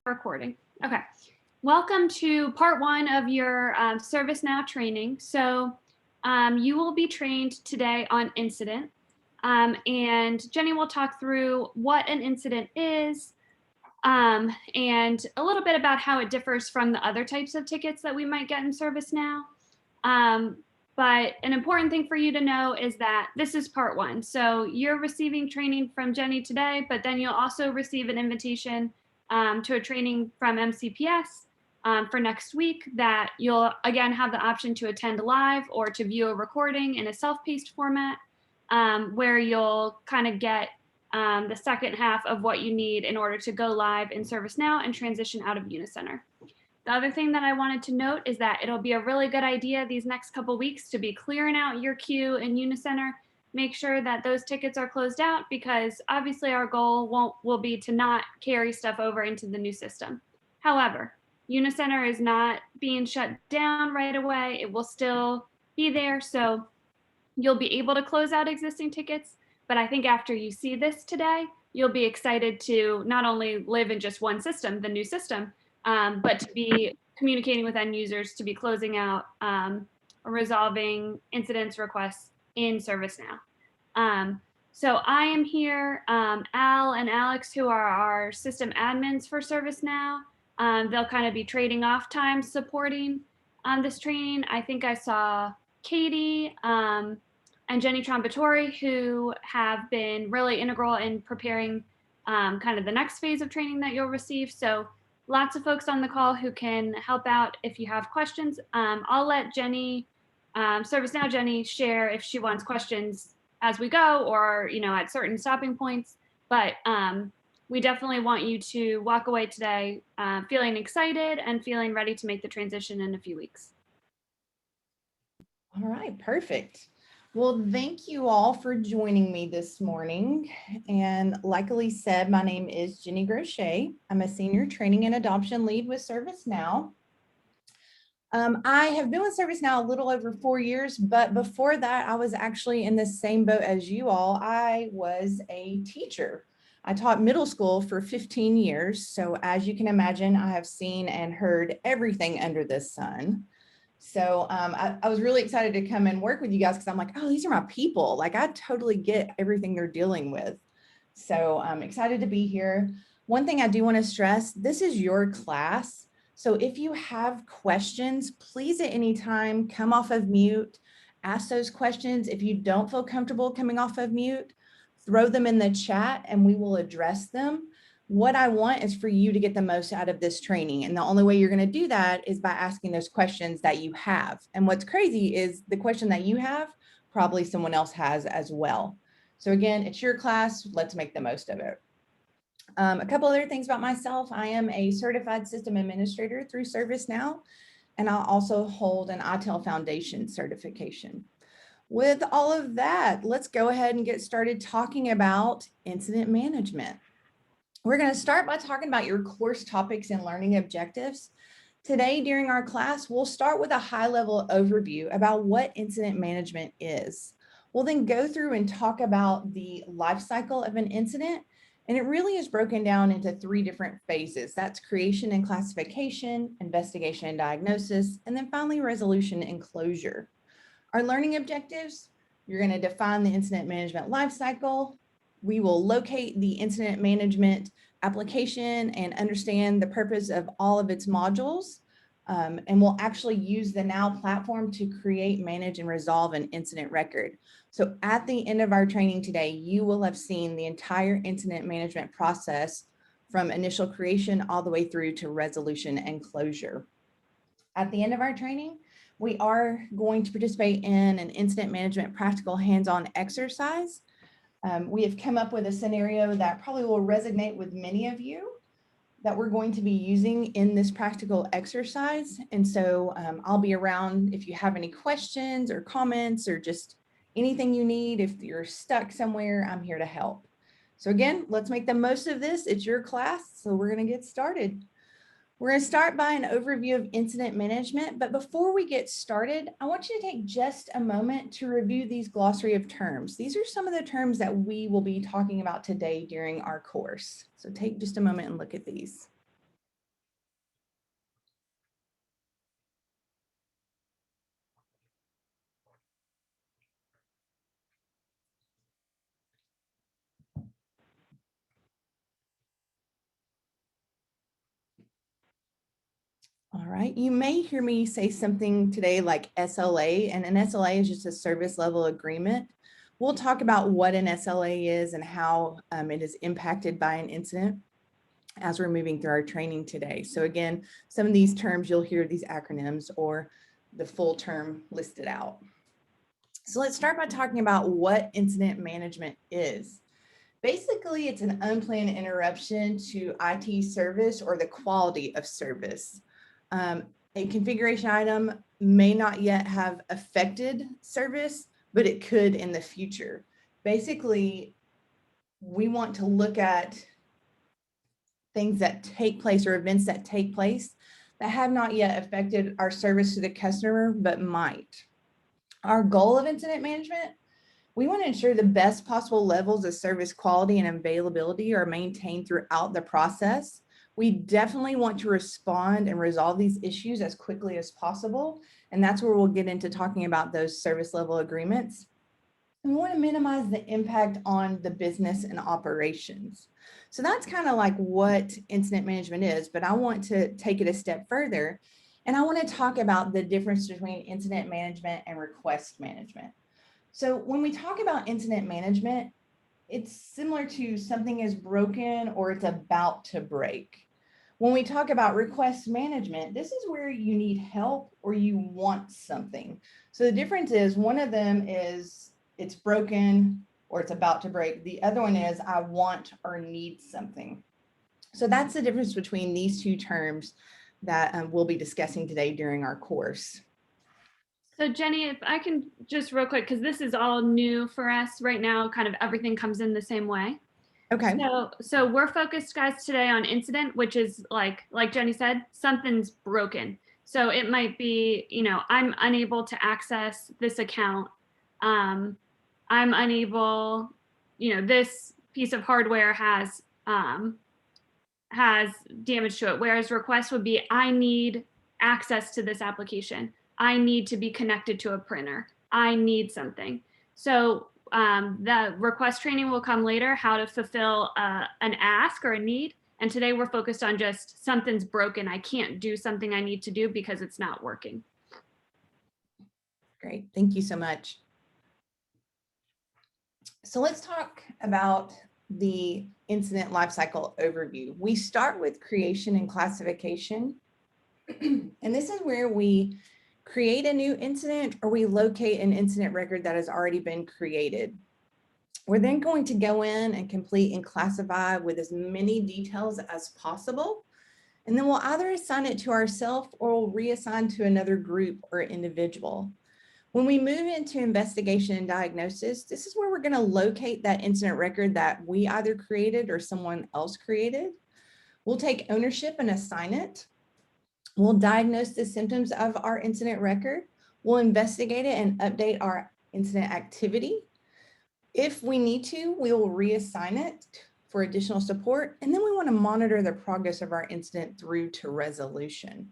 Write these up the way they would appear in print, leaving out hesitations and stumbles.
Recording. Okay. Welcome to part one of your ServiceNow training. So you will be trained today on incident. And Jenny will talk through what an incident is and a little bit about how it differs from the other types of tickets that we might get in ServiceNow. But an important thing for you to know is that this is part one. So you're receiving training from Jenny today, but then you'll also receive an invitation to a training from MCPS for next week that you'll again have the option to attend live or to view a recording in a self-paced format where you'll kind of get the second half of what you need in order to go live in ServiceNow and transition out of Unicenter. The other thing that I wanted to note is that it'll be a really good idea these next couple weeks to be clearing out your queue in Unicenter. Make sure that those tickets are closed out because obviously our goal will be to not carry stuff over into the new system. However, Unicenter is not being shut down right away. It will still be there. So you'll be able to close out existing tickets. But I think after you see this today, you'll be excited to not only live in just one system, the new system, but to be communicating with end users, to be closing out or resolving incidents requests in ServiceNow. So I am here, Al and Alex, who are our system admins for ServiceNow. They'll kind of be trading off time supporting this training. I think I saw Katie and Jenny Trombatori, who have been really integral in preparing kind of the next phase of training that you'll receive. So lots of folks on the call who can help out if you have questions. I'll let Jenny, ServiceNow Jenny, share if she wants questions as we go or, you know, at certain stopping points. But we definitely want you to walk away today feeling excited and feeling ready to make the transition in a few weeks. All right, perfect. Well, thank you all for joining me this morning. And like Elise said, my name is Jenny Grochet. I'm a senior training and adoption lead with ServiceNow. I have been with ServiceNow a little over 4 years, but before that, I was actually in the same boat as you all. I was a teacher. I taught middle school for 15 years. So as you can imagine, I have seen and heard everything under the sun. So I was really excited to come and work with you guys because I'm like, oh, these are my people. Like I totally get everything they're dealing with. So I'm excited to be here. One thing I do want to stress, this is your class. So if you have questions, please at any time come off of mute, ask those questions. If you don't feel comfortable coming off of mute, throw them in the chat and we will address them. What I want is for you to get the most out of this training. And the only way you're going to do that is by asking those questions that you have. And what's crazy is the question that you have, probably someone else has as well. So again, it's your class. Let's make the most of it. A couple other things about myself. I am a certified system administrator through ServiceNow, and I also hold an ITIL Foundation certification. With all of that, let's go ahead and get started talking about incident management. We're going to start by talking about your course topics and learning objectives. Today, during our class, we'll start with a high-level overview about what incident management is. We'll then go through and talk about the life cycle of an incident, and it really is broken down into 3 different phases. That's creation and classification, investigation and diagnosis, and then finally resolution and closure. Our learning objectives, you're going to define the incident management life cycle. We will locate the incident management application and understand the purpose of all of its modules. And we'll actually use the Now platform to create, manage, and resolve an incident record. So at the end of our training today, you will have seen the entire incident management process from initial creation all the way through to resolution and closure. At the end of our training, we are going to participate in an incident management practical hands-on exercise. We have come up with a scenario that probably will resonate with many of you that we're going to be using in this practical exercise. And so I'll be around if you have any questions or comments or just anything you need. If you're stuck somewhere, I'm here to help. So again, let's make the most of this. It's your class, so we're going to get started. We're going to start by an overview of incident management, but before we get started, I want you to take just a moment to review these glossary of terms. These are some of the terms that we will be talking about today during our course. So take just a moment and look at these. All right, you may hear me say something today like SLA, and an SLA is just a service level agreement. We'll talk about what an SLA is and how it is impacted by an incident as we're moving through our training today. So again, some of these terms, you'll hear these acronyms or the full term listed out. So let's start by talking about what incident management is. Basically, it's an unplanned interruption to IT service or the quality of service. A configuration item may not yet have affected service, but it could in the future. Basically, we want to look at things that take place or events that take place that have not yet affected our service to the customer, but might. Our goal of incident management, we want to ensure the best possible levels of service quality and availability are maintained throughout the process. We definitely want to respond and resolve these issues as quickly as possible. And that's where we'll get into talking about those service level agreements. And we want to minimize the impact on the business and operations. So that's kind of like what incident management is, but I want to take it a step further. And I want to talk about the difference between incident management and request management. So when we talk about incident management, it's similar to something is broken or it's about to break. When we talk about request management, this is where you need help or you want something. So the difference is one of them is it's broken or it's about to break. The other one is I want or need something. So that's the difference between these two terms that we'll be discussing today during our course. So Jenny, if I can just real quick, because this is all new for us right now, kind of everything comes in the same way. Okay. So we're focused, guys, today on incident, which is like Jenny said, something's broken. So it might be, I'm unable to access this account. I'm unable, this piece of hardware has damage to it. Whereas request would be, I need access to this application. I need to be connected to a printer. I need something. So the request training will come later, how to fulfill an ask or a need. And today we're focused on just something's broken. I can't do something I need to do because it's not working. Great, thank you so much. So let's talk about the incident lifecycle overview. We start with creation and classification. And this is where we create a new incident or we locate an incident record that has already been created. We're then going to go in and complete and classify with as many details as possible. And then we'll either assign it to ourselves or we'll reassign to another group or individual. When we move into investigation and diagnosis, this is where we're going to locate that incident record that we either created or someone else created. We'll take ownership and assign it. We'll diagnose the symptoms of our incident record. We'll investigate it and update our incident activity. If we need to, we will reassign it for additional support. And then we want to monitor the progress of our incident through to resolution.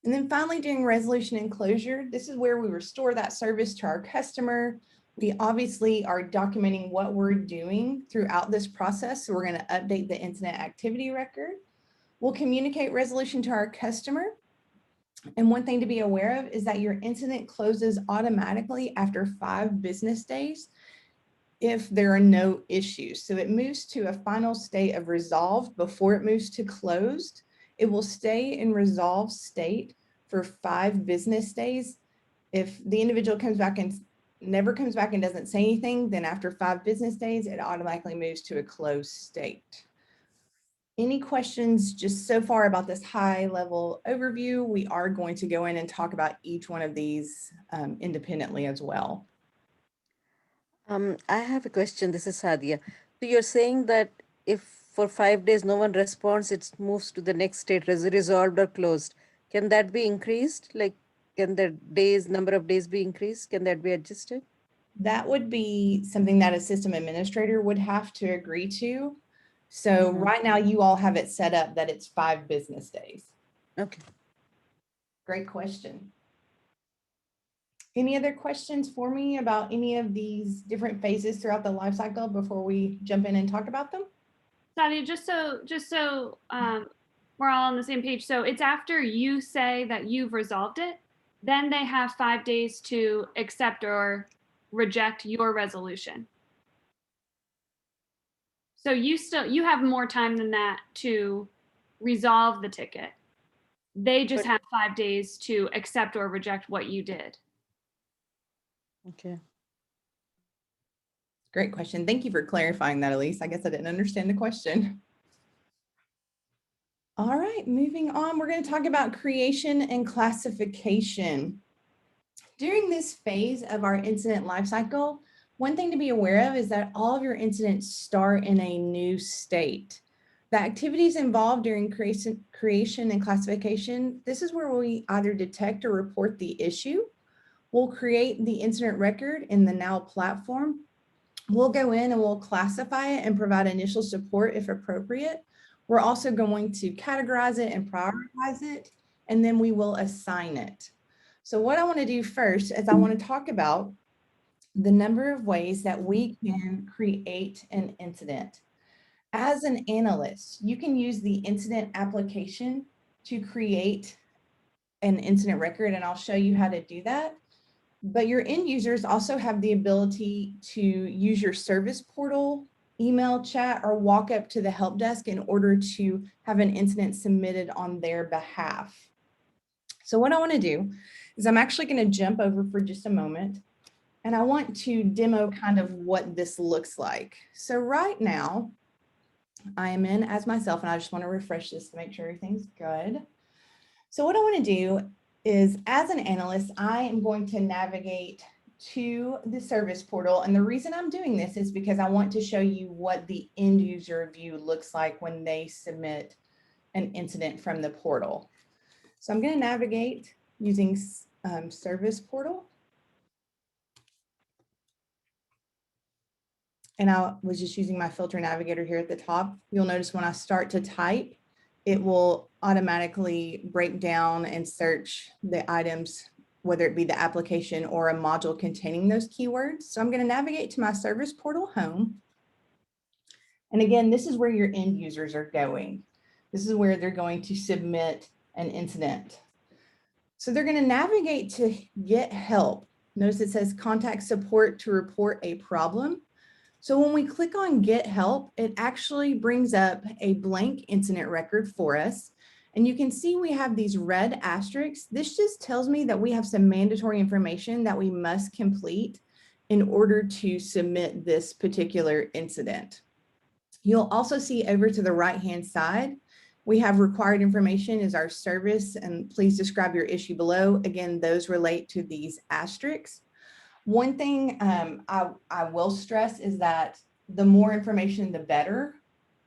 And then finally, during resolution and closure, this is where we restore that service to our customer. We obviously are documenting what we're doing throughout this process. So we're going to update the incident activity record. We'll communicate resolution to our customer. And one thing to be aware of is that your incident closes automatically after 5 business days if there are no issues. So it moves to a final state of resolved before it moves to closed. It will stay in resolved state for 5 business days. If the individual comes back and never comes back and doesn't say anything, then after 5 business days, it automatically moves to a closed state. Any questions just so far about this high level overview? We are going to go in and talk about each one of these independently as well. I have a question. This is Sadia. So you're saying that if for 5 days no one responds, it moves to the next state, resolved or closed. Can that be increased? Like, can the number of days be increased? Can that be adjusted? That would be something that a system administrator would have to agree to. So right now you all have it set up that it's 5 business days. Okay. Great question. Any other questions for me about any of these different phases throughout the life cycle before we jump in and talk about them? Sadia, just so we're we're all on the same page. So it's after you say that you've resolved it, then they have 5 days to accept or reject your resolution. So you have more time than that to resolve the ticket. They just But- have 5 days to accept or reject what you did. Okay. Great question. Thank you for clarifying that, Elise. I guess I didn't understand the question. All right, moving on, we're going to talk about creation and classification. During this phase of our incident lifecycle, one thing to be aware of is that all of your incidents start in a new state. The activities involved during creation and classification, this is where we either detect or report the issue. We'll create the incident record in the Now platform. We'll go in and we'll classify it and provide initial support if appropriate. We're also going to categorize it and prioritize it, and then we will assign it. So what I want to do first is I want to talk about the number of ways that we can create an incident. As an analyst, you can use the incident application to create an incident record, and I'll show you how to do that. But your end users also have the ability to use your service portal, email chat, or walk up to the help desk in order to have an incident submitted on their behalf. So what I want to do is I'm actually going to jump over for just a moment, and I want to demo kind of what this looks like. So right now, I am in as myself, and I just want to refresh this to make sure everything's good. So what I want to do is, as an analyst, I am going to navigate to the service portal. And the reason I'm doing this is because I want to show you what the end user view looks like when they submit an incident from the portal. So I'm going to navigate using service portal. And I was just using my filter navigator here at the top. You'll notice when I start to type, it will automatically break down and search the items, whether it be the application or a module containing those keywords. So I'm going to navigate to my service portal home. And again, this is where your end users are going. This is where they're going to submit an incident. So they're going to navigate to get help. Notice it says contact support to report a problem. So when we click on get help, it actually brings up a blank incident record for us. And you can see we have these red asterisks. This just tells me that we have some mandatory information that we must complete in order to submit this particular incident. You'll also see over to the right-hand side, we have required information is our service, and please describe your issue below. Again, those relate to these asterisks. One thing I will stress is that the more information, the better,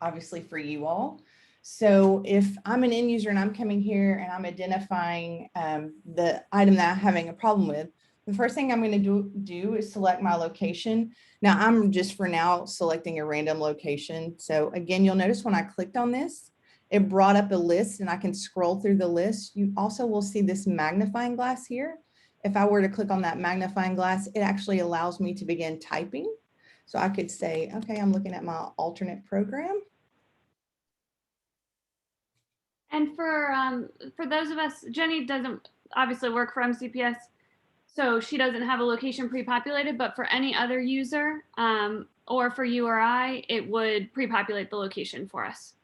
obviously for you all. So if I'm an end user and I'm coming here and I'm identifying the item that I'm having a problem with, the first thing I'm going to do is select my location. Now I'm just for now selecting a random location. So again, you'll notice when I clicked on this, it brought up a list and I can scroll through the list. You also will see this magnifying glass here. If I were to click on that magnifying glass, it actually allows me to begin typing. So I could say, okay, I'm looking at my alternate program. And for those of us, Jenny doesn't obviously work for MCPS, so she doesn't have a location pre-populated, but for any other user or for you or I, it would pre-populate the location for us.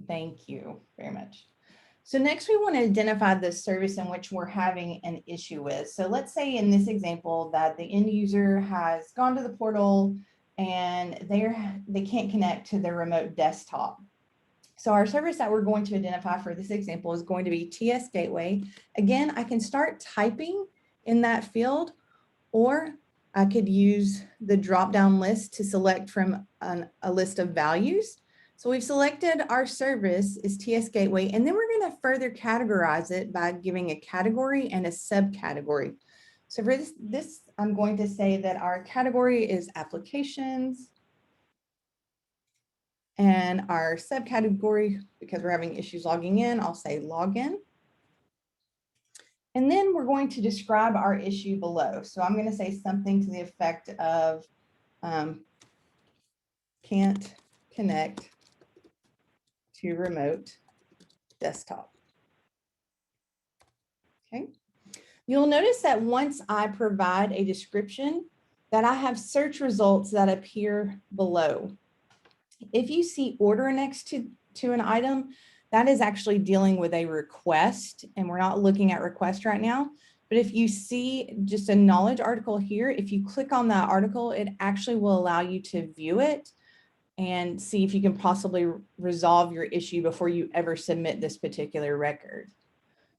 Thank you very much. So next we want to identify the service in which we're having an issue with. So let's say in this example that the end user has gone to the portal and they can't connect to their remote desktop. So our service that we're going to identify for this example is going to be TS Gateway. Again, I can start typing in that field, or I could use the drop-down list to select from a list of values. So we've selected our service is TS Gateway, and then we're going to further categorize it by giving a category and a subcategory. So for this, I'm going to say that our category is applications, and our subcategory, because we're having issues logging in, I'll say login. And then we're going to describe our issue below. So I'm going to say something to the effect of can't connect to remote desktop. Okay. You'll notice that once I provide a description, that I have search results that appear below. If you see order next to an item, that is actually dealing with a request, and we're not looking at request right now. But if you see just a knowledge article here, if you click on that article, it actually will allow you to view it and see if you can possibly resolve your issue before you ever submit this particular record.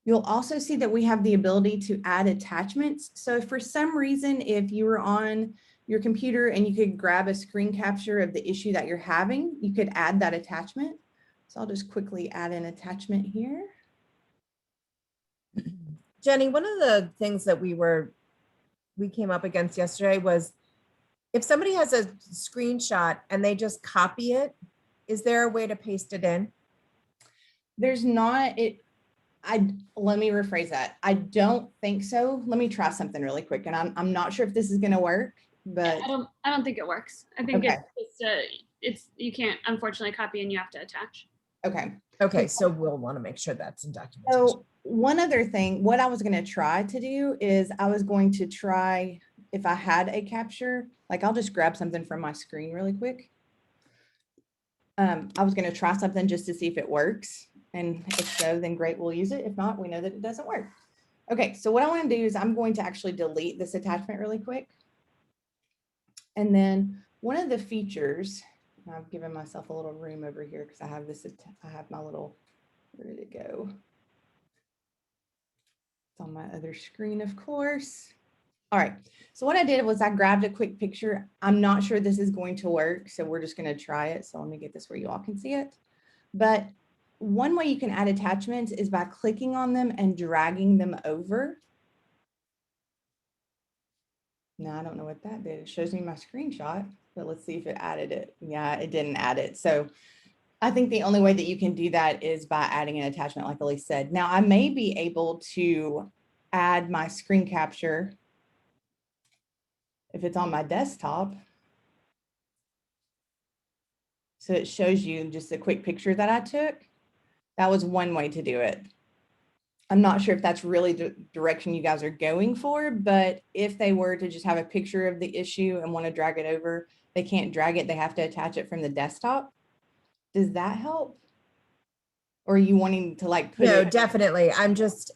You'll also see that we have the ability to add attachments. So if for some reason, if you were on your computer and you could grab a screen capture of the issue that you're having, you could add that attachment. So I'll just quickly add an attachment here. Jenny, one of the things that we came up against yesterday was if somebody has a screenshot and they just copy it, is there a way to paste it in? There's not, let me rephrase that. I don't think so. Let me try something really quick. And I'm not sure if this is gonna work, but I don't think it works. I think Okay. it's you can't unfortunately copy and you have to attach. okay. Okay, so we'll want to make sure that's in documentation. So one other thing, what I was gonna try to do is I was going to try, if I had a capture, like I'll just grab something from my screen really quick. I was gonna try something just to see if it works. And if so, then great, we'll use it. If not, we know that it doesn't work. Okay, so what I wanna do is I'm going to actually delete this attachment really quick. And then one of the features, and I've given myself a little room over here because I have this, I have my little, where did it go? It's on my other screen, of course. All right, so what I did was I grabbed a quick picture. I'm not sure this is going to work, so we're just gonna try it. So let me get this where you all can see it. But one way you can add attachments is by clicking on them and dragging them over. Now, I don't know what that did. It shows me my screenshot, but let's see if it added it. Yeah, it didn't add it. So I think the only way that you can do that is by adding an attachment, like Elise said. Now, I may be able to add my screen capture if it's on my desktop. So it shows you just a quick picture that I took. That was one way to do it. I'm not sure if that's really the direction you guys are going for, but if they were to just have a picture of the issue and want to drag it over, they can't drag it. They have to attach it from the desktop. Does that help? Or are you wanting to like put No, it? definitely. I'm just,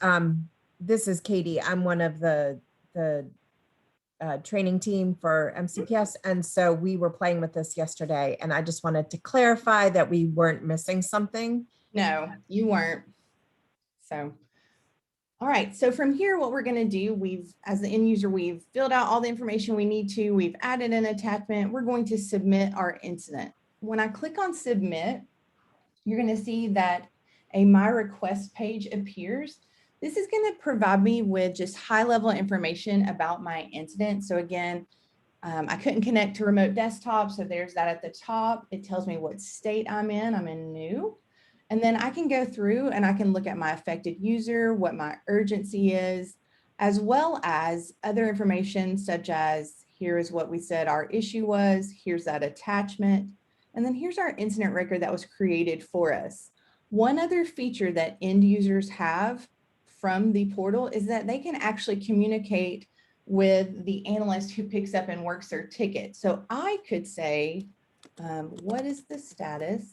this is Katie. I'm one of the training team for MCPS. And so we were playing with this yesterday and I just wanted to clarify that we weren't missing something. No, you weren't. So, all right. So from here, what we're going to do, as the end user, we've filled out all the information we need to, we've added an attachment. We're going to submit our incident. When I click on submit, you're going to see that a My Request page appears. This is going to provide me with just high level information about my incident. So again, I couldn't connect to remote desktop. So there's that at the top. It tells me what state I'm in new. And then I can go through and I can look at my affected user, what my urgency is, as well as other information such as here is what we said our issue was, here's that attachment, and then here's our incident record that was created for us. One other feature that end users have from the portal is that they can actually communicate with the analyst who picks up and works their ticket. So I could say, what is the status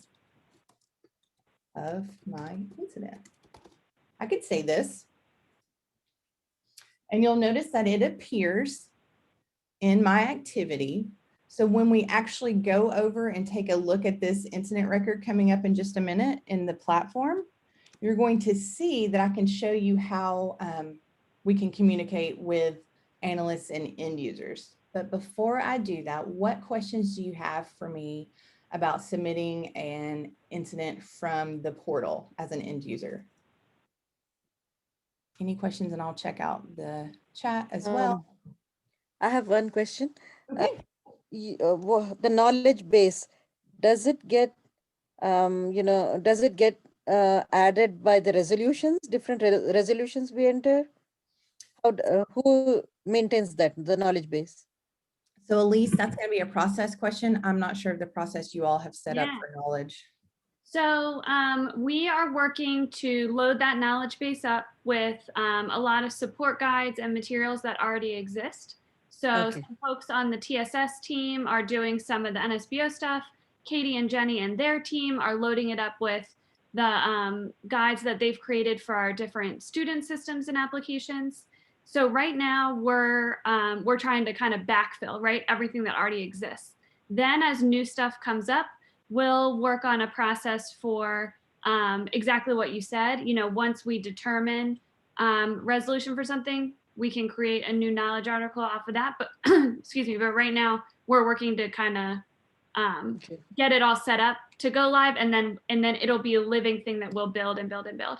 of my incident? I could say this, and you'll notice that it appears in my activity. So when we actually go over and take a look at this incident record coming up in just a minute in the platform, you're going to see that I can show you how we can communicate with analysts and end users. But before I do that, what questions do you have for me about submitting an incident from the portal as an end user? Any questions? And I'll check out the chat as well. I have one question. Okay. The knowledge base, does it get, does it get added by the resolutions, different resolutions we enter? Who maintains that, the knowledge base? So Elise, that's going to be a process question. I'm not sure of the process you all have set up Yeah. for knowledge. So we are working to load that knowledge base up with a lot of support guides and materials that already exist. So Okay. some folks on the TSS team are doing some of the NSBO stuff. Katie and Jenny and their team are loading it up with the guides that they've created for our different student systems and applications. So right now we're trying to kind of backfill, right, everything that already exists. Then as new stuff comes up, we'll work on a process for exactly what you said. You know, once we determine resolution for something, we can create a new knowledge article off of that. But excuse me, but right now we're working to kind of Okay. get it all set up to go live, and then it'll be a living thing that we'll build and build and build.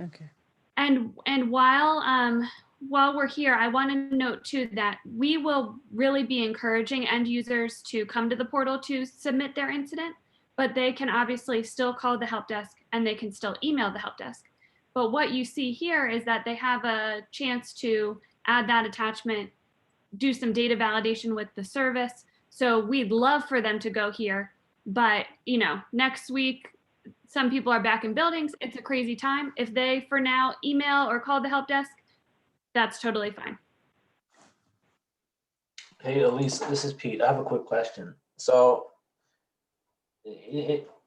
Okay. And while we're here, I want to note too that we will really be encouraging end users to come to the portal to submit their incident, but they can obviously still call the help desk and they can still email the help desk. But what you see here is that they have a chance to add that attachment, do some data validation with the service. So we'd love for them to go here, but you know, next week, some people are back in buildings. It's a crazy time. If they, for now, email or call the help desk, that's totally fine. Hey, Elise, this is Pete. I have a quick question. So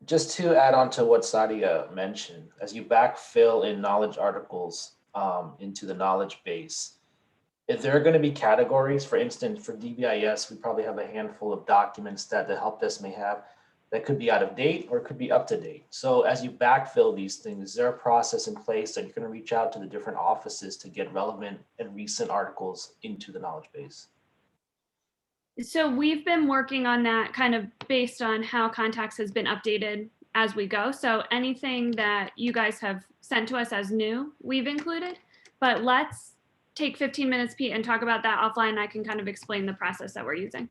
just to add on to what Sadia mentioned, as you backfill in knowledge articles into the knowledge base, if there are going to be categories, for instance, for DBIS, we probably have a handful of documents that the help desk may have that could be out of date or could be up to date. So as you backfill these things, is there a process in place that you're going to reach out to the different offices to get relevant and recent articles into the knowledge base? So we've been working on that kind of based on how contacts has been updated as we go. So anything that you guys have sent to us as new, we've included. But let's take 15 minutes, Pete, and talk about that offline. I can kind of explain the process that we're using.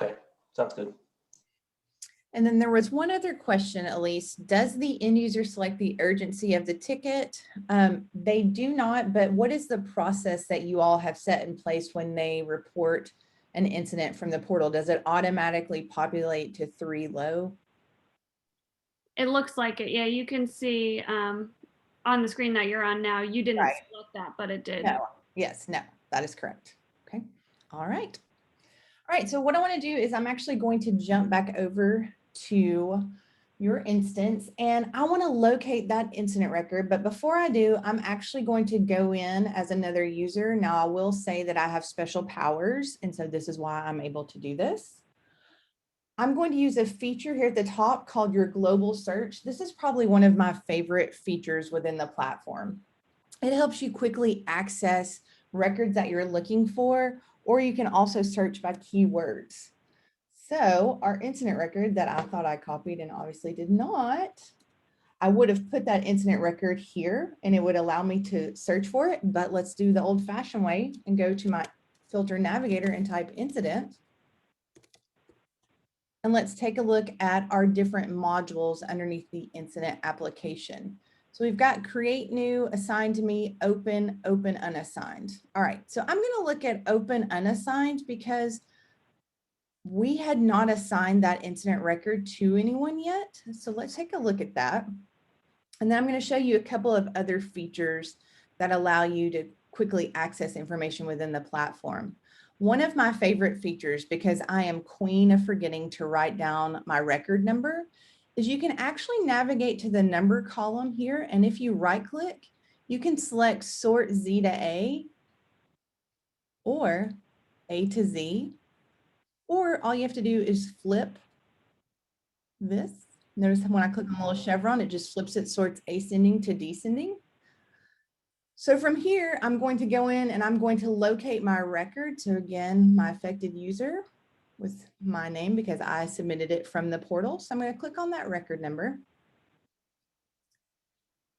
Okay, sounds good. And then there was one other question, Elise. Does the end user select the urgency of the ticket? They do not, but what is the process that you all have set in place when they report an incident from the portal? Does it automatically populate to 3 low? It looks like it. Yeah, you can see on the screen that you're on now. You didn't Right. select that, but it did. No. Yes, no, that is correct. Okay, all right. All right, so what I want to do is I'm actually going to jump back over to your instance and I want to locate that incident record. But before I do, I'm actually going to go in as another user. Now I will say that I have special powers. And so this is why I'm able to do this. I'm going to use a feature here at the top called your global search. This is probably one of my favorite features within the platform. It helps you quickly access records that you're looking for, or you can also search by keywords. So our incident record that I thought I copied and obviously did not, I would have put that incident record here and it would allow me to search for it, but let's do the old fashioned way and go to my filter navigator and type incident. And let's take a look at our different modules underneath the incident application. So we've got create new, assigned to me, open, open, unassigned. All right, so I'm gonna look at open unassigned because we had not assigned that incident record to anyone yet. So let's take a look at that. And then I'm gonna show you a couple of other features that allow you to quickly access information within the platform. One of my favorite features, because I am queen of forgetting to write down my record number, is you can actually navigate to the number column here. And if you right click, you can select sort Z to A or A to Z, or all you have to do is flip this. Notice when I click on the little chevron, it just flips it, sorts ascending to descending. So from here, I'm going to go in and I'm going to locate my record. So again, my affected user with my name because I submitted it from the portal. So I'm going to click on that record number.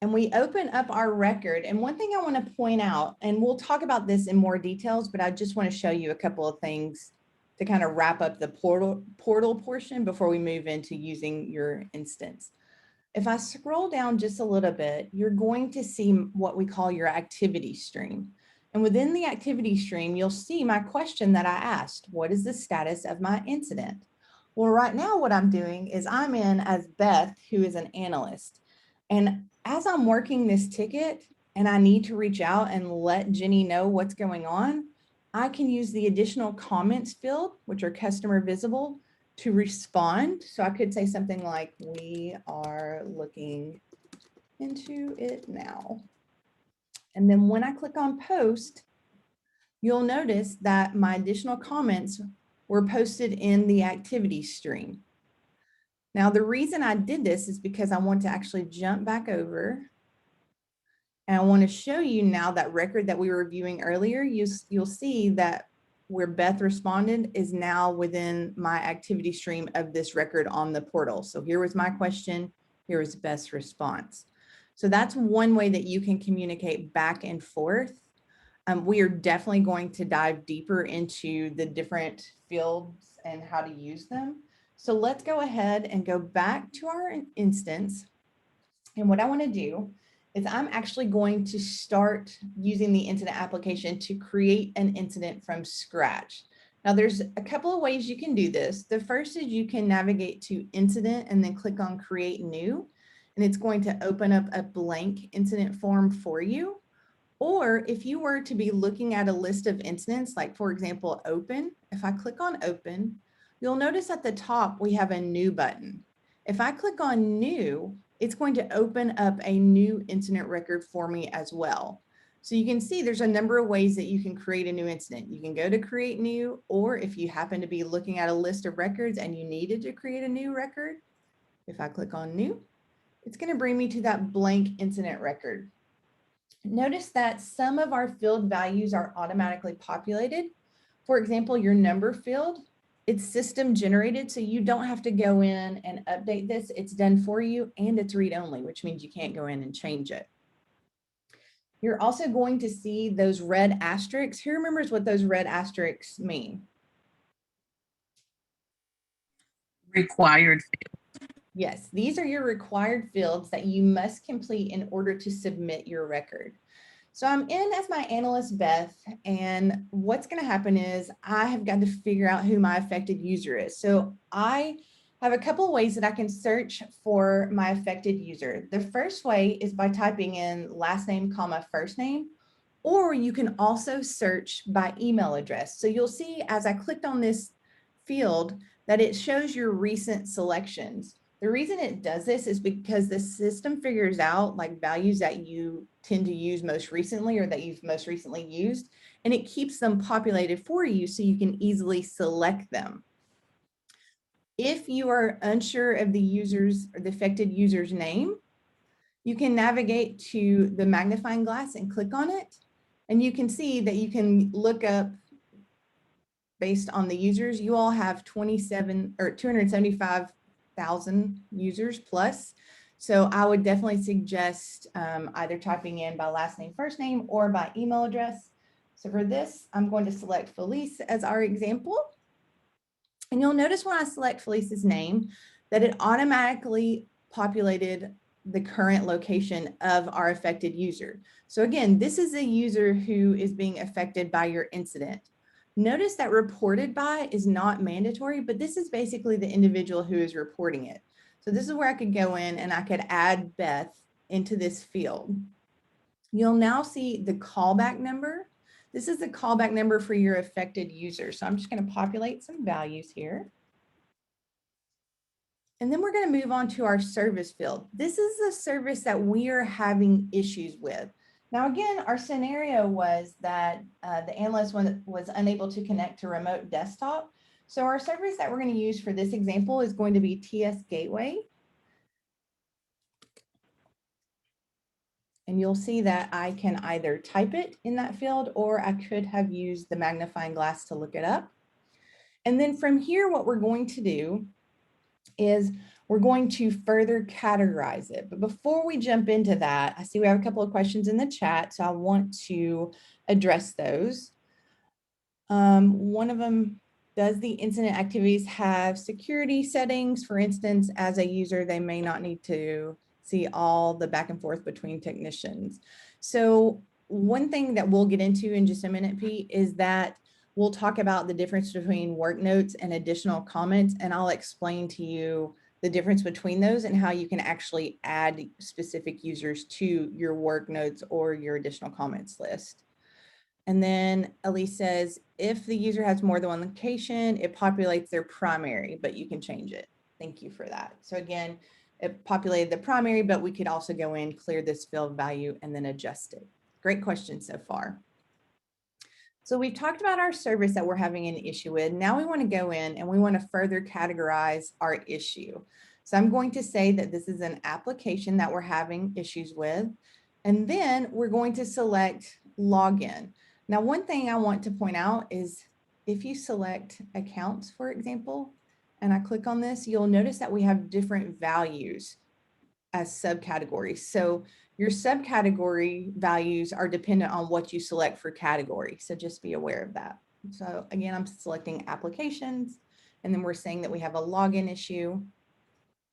And we open up our record. And one thing I want to point out, and we'll talk about this in more details, but I just want to show you a couple of things to kind of wrap up the portal portion before we move into using your instance. If I scroll down just a little bit, you're going to see what we call your activity stream. And within the activity stream, you'll see my question that I asked, what is the status of my incident? Well, right now what I'm doing is I'm in as Beth, who is an analyst. And as I'm working this ticket and I need to reach out and let Jenny know what's going on, I can use the additional comments field, which are customer visible, to respond. So I could say something like, we are looking into it now. And then when I click on post, you'll notice that my additional comments were posted in the activity stream. Now, the reason I did this is because I want to actually jump back over. And I want to show you now that record that we were reviewing earlier. You'll see that where Beth responded is now within my activity stream of this record on the portal. So here was my question, here was Beth's response. So that's one way that you can communicate back and forth. We are definitely going to dive deeper into the different fields and how to use them. So let's go ahead and go back to our instance. And what I want to do is I'm actually going to start using the incident application to create an incident from scratch. Now there's a couple of ways you can do this. The first is you can navigate to incident and then click on create new, and it's going to open up a blank incident form for you. Or if you were to be looking at a list of incidents, like for example, open, if I click on open, you'll notice at the top we have a new button. If I click on new, it's going to open up a new incident record for me as well. So you can see there's a number of ways that you can create a new incident. You can go to create new, or if you happen to be looking at a list of records and you needed to create a new record, if I click on new, it's going to bring me to that blank incident record. Notice that some of our field values are automatically populated. For example, your number field, it's system generated, so you don't have to go in and update this. It's done for you, and it's read only, which means you can't go in and change it. You're also going to see those red asterisks. Who remembers what those red asterisks mean? Required. Yes, these are your required fields that you must complete in order to submit your record. So I'm in as my analyst, Beth, and what's going to happen is I have got to figure out who my affected user is. So I have a couple of ways that I can search for my affected user. The first way is by typing in last name, comma, first name, or you can also search by email address. So you'll see as I clicked on this field that it shows your recent selections. The reason it does this is because the system figures out like values that you tend to use most recently or that you've most recently used, and it keeps them populated for you so you can easily select them. If you are unsure of the user's or the affected user's name, you can navigate to the magnifying glass and click on it, and you can see that you can look up based on the users. You all have 275,000 users plus. So I would definitely suggest either typing in by last name, first name, or by email address. So for this, I'm going to select Felice as our example. And you'll notice when I select Felice's name that it automatically populated the current location of our affected user. So again, this is a user who is being affected by your incident. Notice that reported by is not mandatory, but this is basically the individual who is reporting it. So this is where I could go in and I could add Beth into this field. You'll now see the callback number. This is the callback number for your affected user. So I'm just going to populate some values here. And then we're going to move on to our service field. This is the service that we are having issues with. Now, again, our scenario was that the analyst was unable to connect to remote desktop. So our service that we're going to use for this example is going to be TS Gateway. And you'll see that I can either type it in that field or I could have used the magnifying glass to look it up. And then from here, what we're going to do is we're going to further categorize it. But before we jump into that, I see we have a couple of questions in the chat, so I want to address those. One of them, does the incident activities have security settings? For instance, as a user, they may not need to see all the back and forth between technicians. So one thing that we'll get into in just a minute, Pete, is that we'll talk about the difference between work notes and additional comments, and I'll explain to you the difference between those and how you can actually add specific users to your work notes or your additional comments list. And then Elise says, if the user has more than one location, it populates their primary, but you can change it. Thank you for that. So again, it populated the primary, but we could also go in, clear this field value, and then adjust it. Great question so far. So we've talked about our service that we're having an issue with. Now we want to go in and we want to further categorize our issue. So I'm going to say that this is an application that we're having issues with. And then we're going to select login. Now, one thing I want to point out is if you select accounts, for example, and I click on this, you'll notice that we have different values as subcategories. So your subcategory values are dependent on what you select for category. So just be aware of that. So again, I'm selecting applications, and then we're saying that we have a login issue.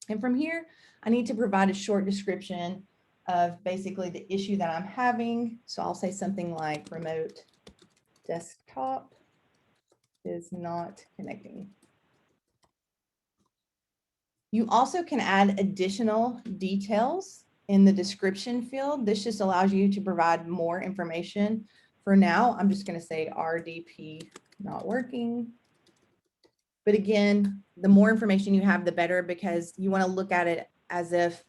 And from here, I need to provide a short description of basically the issue that I'm having. So I'll say something like remote desktop is not connecting. You also can add additional details in the description field. This just allows you to provide more information. For now, I'm just going to say RDP not working. But again, the more information you have, the better, because you want to look at it as if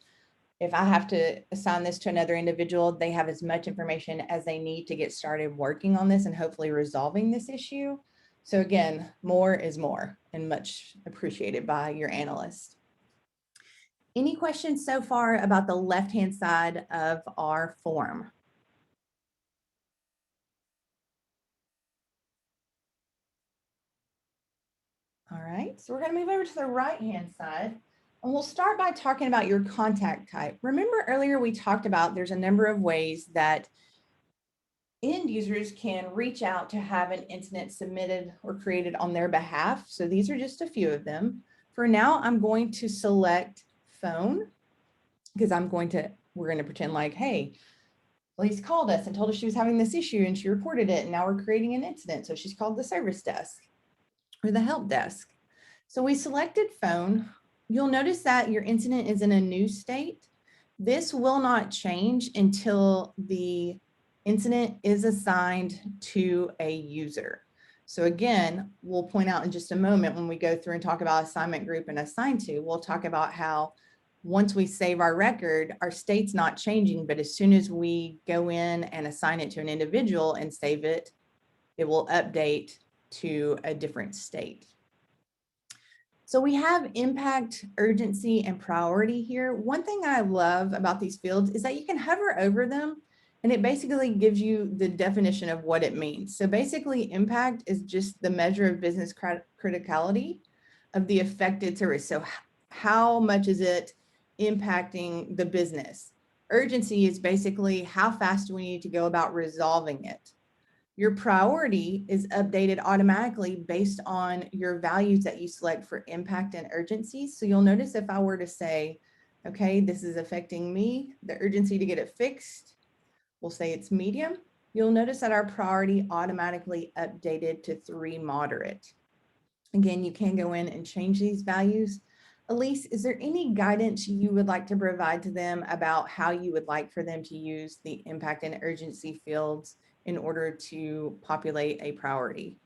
I have to assign this to another individual, they have as much information as they need to get started working on this and hopefully resolving this issue. So again, more is more and much appreciated by your analyst. Any questions so far about the left-hand side of our form? All right, so we're going to move over to the right-hand side. And we'll start by talking about your contact type. Remember earlier we talked about there's a number of ways that end users can reach out to have an incident submitted or created on their behalf. So these are just a few of them. For now, I'm going to select phone because we're going to pretend like, hey, Elise called us and told us she was having this issue and she reported it. And now we're creating an incident. So she's called the service desk or the help desk. So we selected phone. You'll notice that your incident is in a new state. This will not change until the incident is assigned to a user. So again, we'll point out in just a moment when we go through and talk about assignment group and assigned to, we'll talk about how once we save our record, our state's not changing, but as soon as we go in and assign it to an individual and save it, it will update to a different state. So we have impact, urgency, and priority here. One thing I love about these fields is that you can hover over them and it basically gives you the definition of what it means. So basically impact is just the measure of business criticality of the affected service. So how much is it impacting the business? Urgency is basically how fast do we need to go about resolving it? Your priority is updated automatically based on your values that you select for impact and urgency. So you'll notice if I were to say, okay, this is affecting me, the urgency to get it fixed, we'll say it's medium. You'll notice that our priority automatically updated to 3 moderate. Again, you can go in and change these values. Elise, is there any guidance you would like to provide to them about how you would like for them to use the impact and urgency fields in order to populate a priority?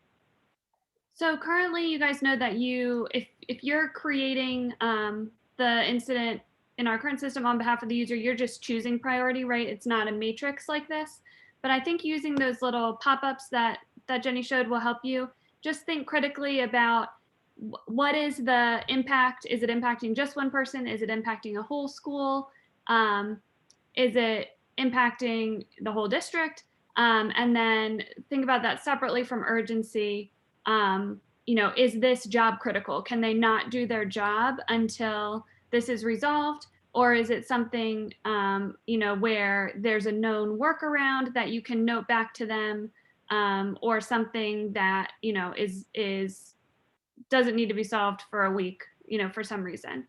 So currently you guys know that if you're creating the incident in our current system on behalf of the user, you're just choosing priority, right? It's not a matrix like this. But I think using those little pop-ups that Jenny showed will help you. Just think critically about what is the impact? Is it impacting just one person? Is it impacting a whole school? Is it impacting the whole district? And then think about that separately from urgency. Is this job critical? Can they not do their job until this is resolved? Or is it something, where there's a known workaround that you can note back to them, or something that, doesn't need to be solved for a week, for some reason.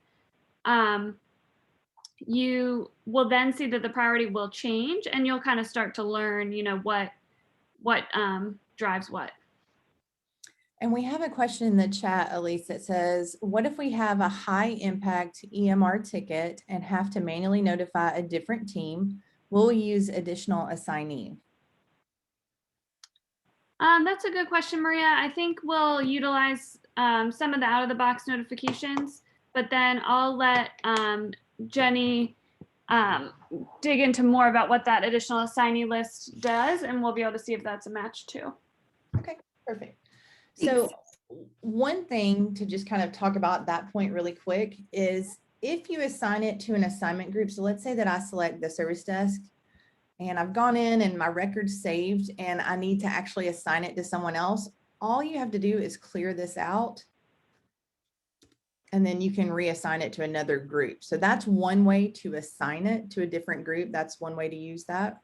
You will then see that the priority will change and you'll kind of start to learn, what drives what. And we have a question in the chat, Elise, that says, what if we have a high impact EMR ticket and have to manually notify a different team? Will we use additional assignee? That's a good question, Maria. I think we'll utilize some of the out of the box notifications, but then I'll let Jenny dig into more about what that additional assignee list does, and we'll be able to see if that's a match too. Okay, perfect. So one thing to just kind of talk about that point really quick is if you assign it to an assignment group, so let's say that I select the service desk and I've gone in and my record's saved and I need to actually assign it to someone else, all you have to do is clear this out and then you can reassign it to another group. So that's one way to assign it to a different group. That's one way to use that.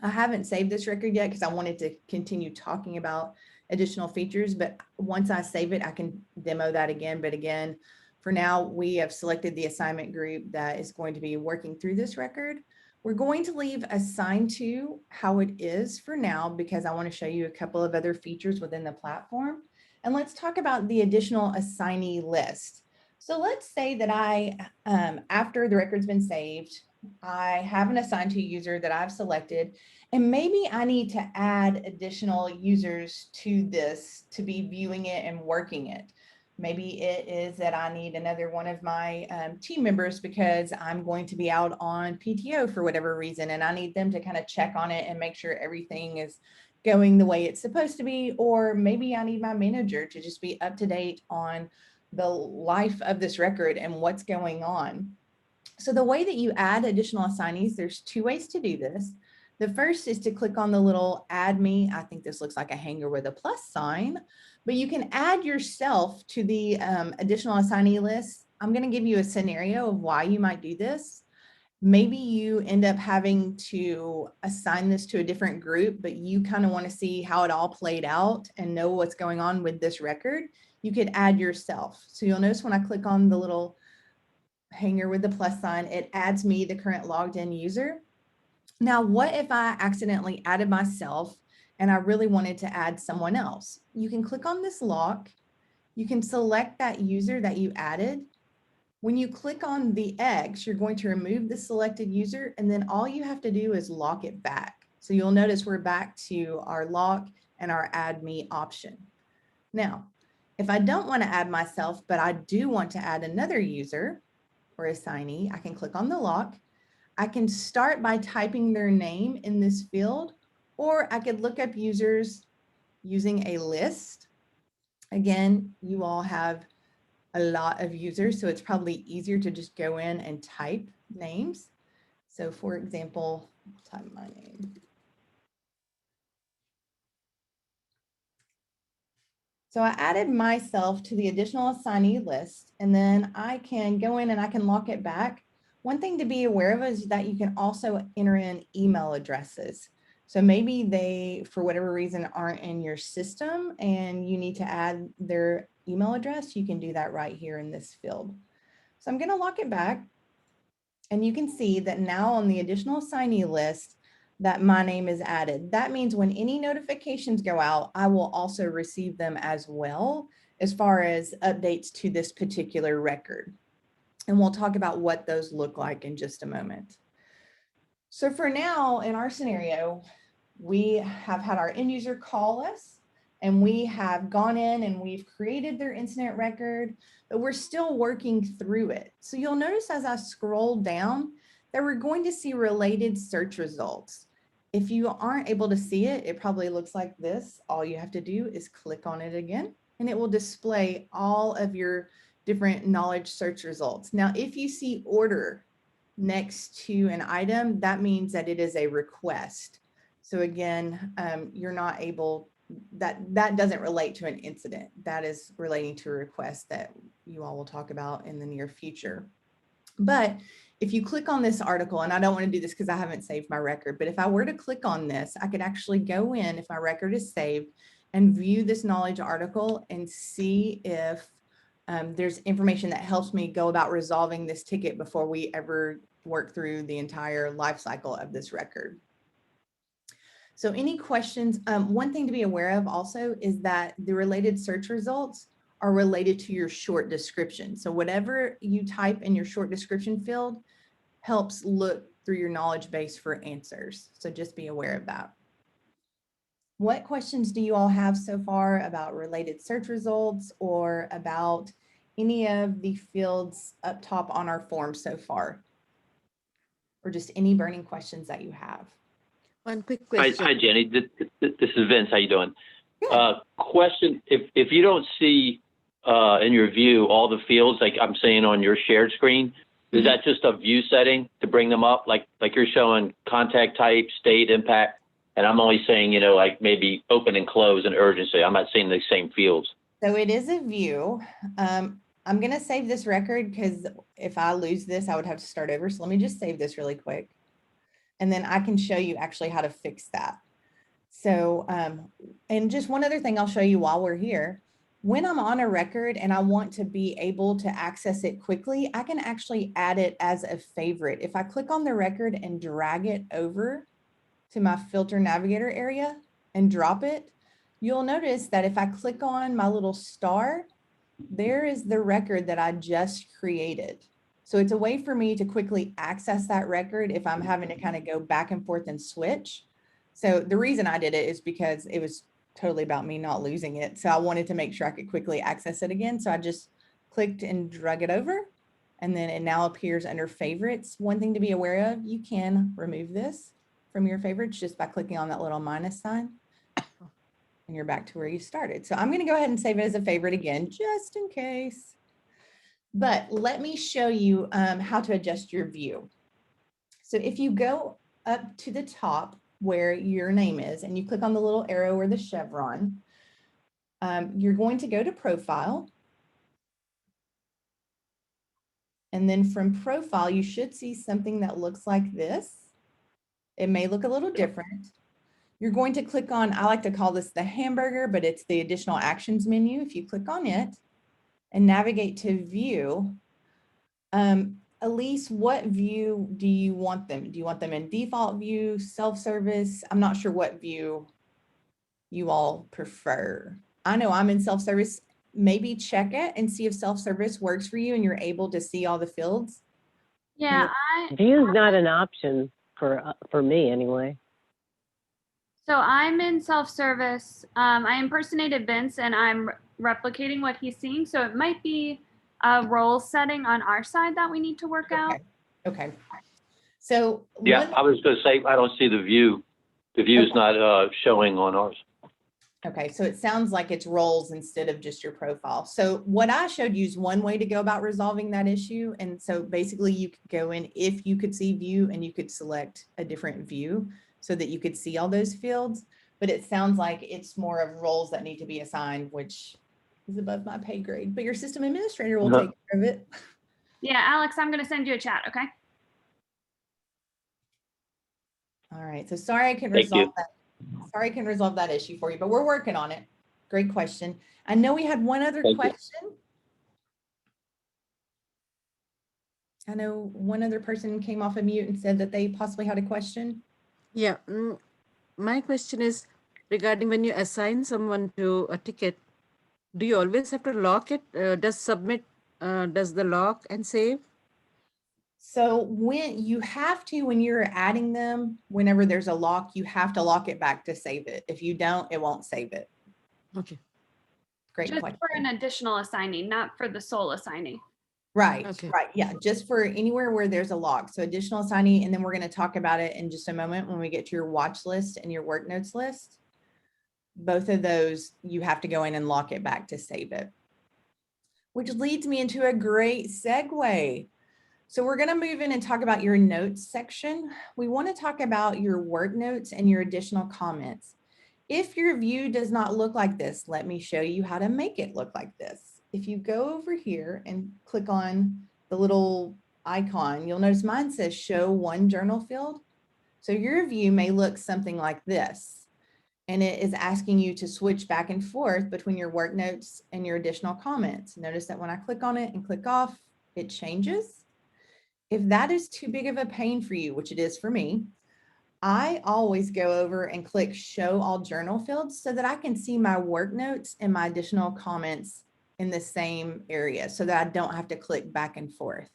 I haven't saved this record yet because I wanted to continue talking about additional features, but once I save it, I can demo that again. But again, for now, we have selected the assignment group that is going to be working through this record. We're going to leave assigned to how it is for now, because I want to show you a couple of other features within the platform. And let's talk about the additional assignee list. So let's say that after the record's been saved, I have an assigned to user that I've selected, and maybe I need to add additional users to this to be viewing it and working it. Maybe it is that I need another one of my team members because I'm going to be out on PTO for whatever reason, and I need them to kind of check on it and make sure everything is going the way it's supposed to be. Or maybe I need my manager to just be up to date on the life of this record and what's going on. So the way that you add additional assignees, there's two ways to do this. The first is to click on the little add me. I think this looks like a hanger with a plus sign, but you can add yourself to the additional assignee list. I'm going to give you a scenario of why you might do this. Maybe you end up having to assign this to a different group, but you kind of want to see how it all played out and know what's going on with this record. You could add yourself. So you'll notice when I click on the little hanger with the plus sign, it adds me, the current logged in user. Now, what if I accidentally added myself and I really wanted to add someone else? You can click on this lock. You can select that user that you added. When you click on the X, you're going to remove the selected user, and then all you have to do is lock it back. So you'll notice we're back to our lock and our add me option. Now, if I don't want to add myself, but I do want to add another user or assignee, I can click on the lock. I can start by typing their name in this field, or I could look up users using a list. Again, you all have a lot of users, so it's probably easier to just go in and type names. So for example, I'll type my name. So I added myself to the additional assignee list, and then I can go in and I can lock it back. One thing to be aware of is that you can also enter in email addresses. So maybe they, for whatever reason, aren't in your system and you need to add their email address. You can do that right here in this field. So I'm going to lock it back, and you can see that now on the additional assignee list that my name is added. That means when any notifications go out, I will also receive them as well, as far as updates to this particular record. And we'll talk about what those look like in just a moment. So for now, in our scenario, we have had our end user call us, and we have gone in and we've created their incident record, but we're still working through it. So you'll notice as I scroll down that we're going to see related search results. If you aren't able to see it, it probably looks like this. All you have to do is click on it again, and it will display all of your different knowledge search results. Now, if you see order next to an item, that means that it is a request. So again, you're not able, that doesn't relate to an incident. That is relating to a request that you all will talk about in the near future. But if you click on this article, and I don't want to do this because I haven't saved my record, but if I were to click on this, I could actually go in, if my record is saved, and view this knowledge article and see if there's information that helps me go about resolving this ticket before we ever work through the entire life cycle of this record. So any questions? One thing to be aware of also is that the related search results are related to your short description. So whatever you type in your short description field helps look through your knowledge base for answers. So just be aware of that. What questions do you all have so far about related search results or about any of the fields up top on our form so far? Or just any burning questions that you have? One quick Hi, question. Jenny. This is Vince. How you doing? Good. Question: If you don't see in your view all the fields like I'm saying on your shared screen, is that just a view setting to bring them up? Like you're showing contact type, state, impact, and I'm only saying like maybe open and close and urgency. I'm not seeing the same fields. So it is a view. I'm going to save this record because if I lose this, I would have to start over. So let me just save this really quick. And then I can show you actually how to fix that. So, and just one other thing I'll show you while we're here. When I'm on a record and I want to be able to access it quickly, I can actually add it as a favorite. If I click on the record and drag it over to my filter navigator area and drop it, you'll notice that if I click on my little star, there is the record that I just created. So it's a way for me to quickly access that record if I'm having to kind of go back and forth and switch. So the reason I did it is because it was totally about me not losing it. So I wanted to make sure I could quickly access it again. So I just clicked and drug it over, and then it now appears under favorites. One thing to be aware of, you can remove this from your favorites just by clicking on that little minus sign. And you're back to where you started. So I'm going to go ahead and save it as a favorite again, just in case. But let me show you how to adjust your view. So if you go up to the top where your name is and you click on the little arrow or the chevron, you're going to go to profile. And then from profile, you should see something that looks like this. It may look a little different. You're going to click on, I like to call this the hamburger, but it's the additional actions menu. If you click on it and navigate to view, Elise, what view do you want them? Do you want them in default view, self-service? I'm not sure what view you all prefer. I know I'm in self-service. Maybe check it and see if self-service works for you and you're able to see all the fields. Yeah, View's not an option for me anyway. so I'm in self-service. I impersonated Vince and I'm replicating what he's seeing. So it might be a role setting on our side that we need to work out. Okay. So Yeah, I was going to say I don't see the view. The view's not showing on ours. okay, so it sounds like it's roles instead of just your profile. So what I showed you is one way to go about resolving that issue. And so basically you could go in if you could see view and you could select a different view so that you could see all those fields. But it sounds like it's more of roles that need to be assigned, which is above my pay grade. But your system administrator will take care of it. Yeah, Alex, I'm going to send you a chat. Okay. All right, so sorry I can Thank resolve you. that. Sorry I can resolve that issue for you, but we're working on it. Great question. I know we had one other Thank you. question. I know one other person came off of mute and said that they possibly had a question. Yeah, my question is regarding when you assign someone to a ticket, do you always have to lock it? Does submit, does the lock and save? So when you have to, when you're adding them, whenever there's a lock, you have to lock it back to save it. If you don't, it won't save it. Okay. Great Just question. for an additional assignee, not for the sole assignee. Right, Okay. right. Yeah, just for anywhere where there's a lock. So additional assignee, and then we're going to talk about it in just a moment when we get to your watch list and your work notes list. Both of those, you have to go in and lock it back to save it. Which leads me into a great segue. So we're going to move in and talk about your notes section. We want to talk about your work notes and your additional comments. If your view does not look like this, let me show you how to make it look like this. If you go over here and click on the little icon, you'll notice mine says show one journal field. So your view may look something like this. And it is asking you to switch back and forth between your work notes and your additional comments. Notice that when I click on it and click off, it changes. If that is too big of a pain for you, which it is for me, I always go over and click show all journal fields so that I can see my work notes and my additional comments in the same area so that I don't have to click back and forth.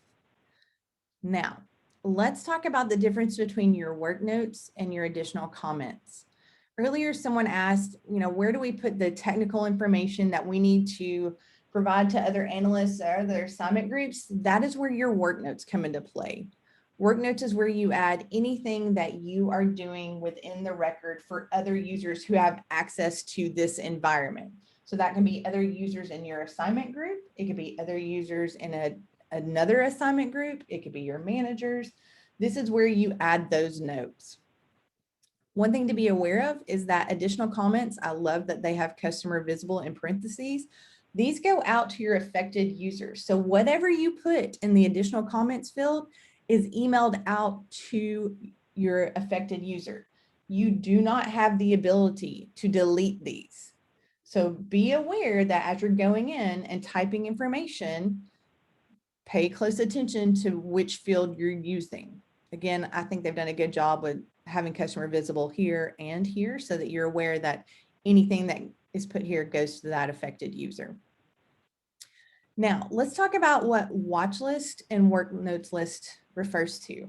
Now, let's talk about the difference between your work notes and your additional comments. Earlier, someone asked, where do we put the technical information that we need to provide to other analysts or other assignment groups? That is where your work notes come into play. Work notes is where you add anything that you are doing within the record for other users who have access to this environment. So that can be other users in your assignment group. It could be other users in another assignment group. It could be your managers. This is where you add those notes. One thing to be aware of is that additional comments, I love that they have customer visible in parentheses. These go out to your affected users. So whatever you put in the additional comments field is emailed out to your affected user. You do not have the ability to delete these. So be aware that as you're going in and typing information, pay close attention to which field you're using. Again, I think they've done a good job with having customer visible here and here so that you're aware that anything that is put here goes to that affected user. Now, let's talk about what watch list and work notes list refers to.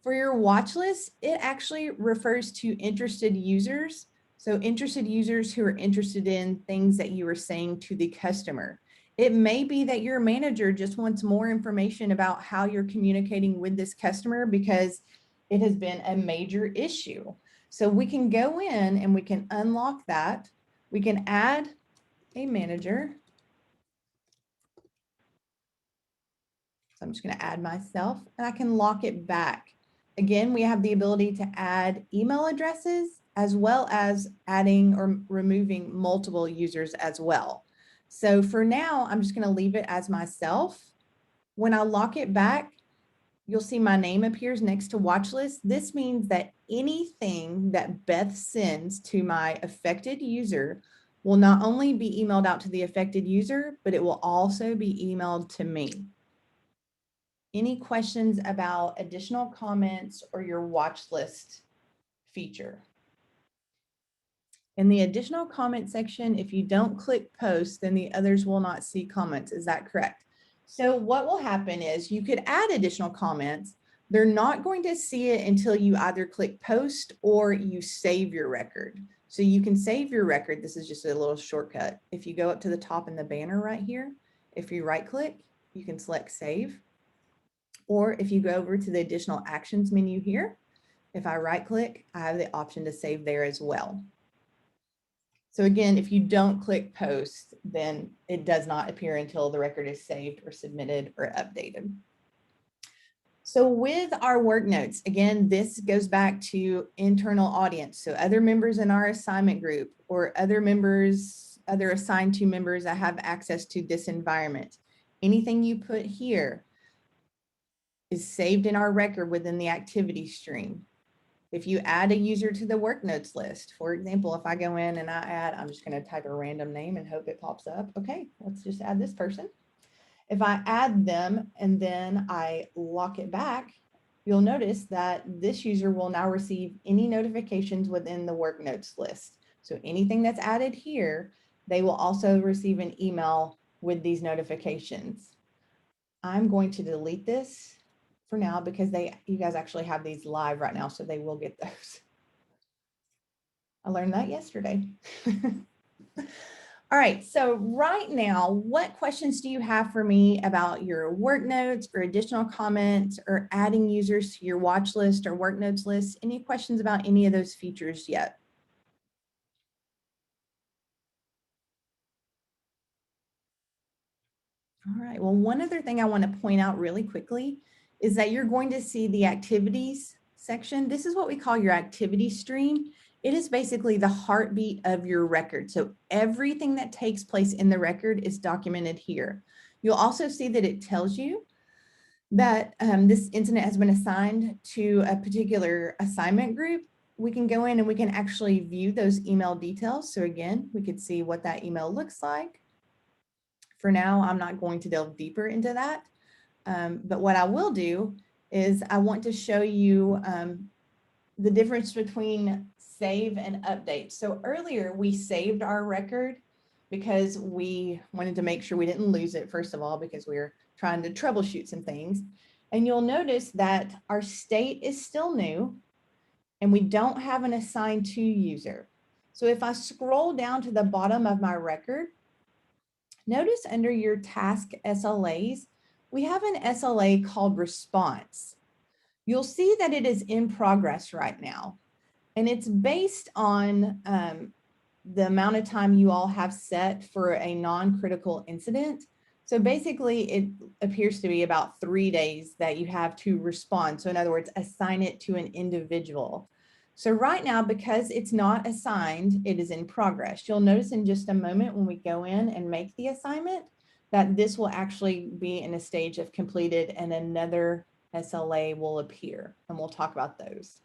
For your watch list, it actually refers to interested users. So interested users who are interested in things that you are saying to the customer. It may be that your manager just wants more information about how you're communicating with this customer because it has been a major issue. So we can go in and we can unlock that. We can add a manager. So I'm just going to add myself and I can lock it back. Again, we have the ability to add email addresses as well as adding or removing multiple users as well. So for now, I'm just going to leave it as myself. When I lock it back, you'll see my name appears next to watch list. This means that anything that Beth sends to my affected user will not only be emailed out to the affected user, but it will also be emailed to me. Any questions about additional comments or your watch list feature? In the additional comment section, if you don't click post, then the others will not see comments. Is that correct? So what will happen is you could add additional comments. They're not going to see it until you either click post or you save your record. So you can save your record. This is just a little shortcut. If you go up to the top in the banner right here, if you right click, you can select save. Or if you go over to the additional actions menu here, if I right click, I have the option to save there as well. So again, if you don't click post, then it does not appear until the record is saved or submitted or updated. So with our work notes, again, this goes back to internal audience. So other members in our assignment group or other members, other assigned to members that have access to this environment. Anything you put here is saved in our record within the activity stream. If you add a user to the work notes list, for example, if I go in and I add, I'm just going to type a random name and hope it pops up. Okay, let's just add this person. If I add them and then I lock it back, you'll notice that this user will now receive any notifications within the work notes list. So anything that's added here, they will also receive an email with these notifications. I'm going to delete this for now because you guys actually have these live right now, so they will get those. I learned that yesterday. All right, so right now, what questions do you have for me about your work notes or additional comments or adding users to your watch list or work notes list? Any questions about any of those features yet? All right, well, one other thing I want to point out really quickly is that you're going to see the activities section. This is what we call your activity stream. It is basically the heartbeat of your record. So everything that takes place in the record is documented here. You'll also see that it tells you that this incident has been assigned to a particular assignment group. We can go in and we can actually view those email details. So again, we could see what that email looks like. For now, I'm not going to delve deeper into that. But what I will do is I want to show you the difference between save and update. So earlier we saved our record because we wanted to make sure we didn't lose it, first of all, because we were trying to troubleshoot some things. And you'll notice that our state is still new and we don't have an assigned to user. So if I scroll down to the bottom of my record, notice under your task SLAs, we have an SLA called response. You'll see that it is in progress right now. And it's based on the amount of time you all have set for a non-critical incident. So basically it appears to be about 3 days that you have to respond. So in other words, assign it to an individual. So right now, because it's not assigned, it is in progress. You'll notice in just a moment when we go in and make the assignment that this will actually be in a stage of completed and another SLA will appear, and we'll talk about those.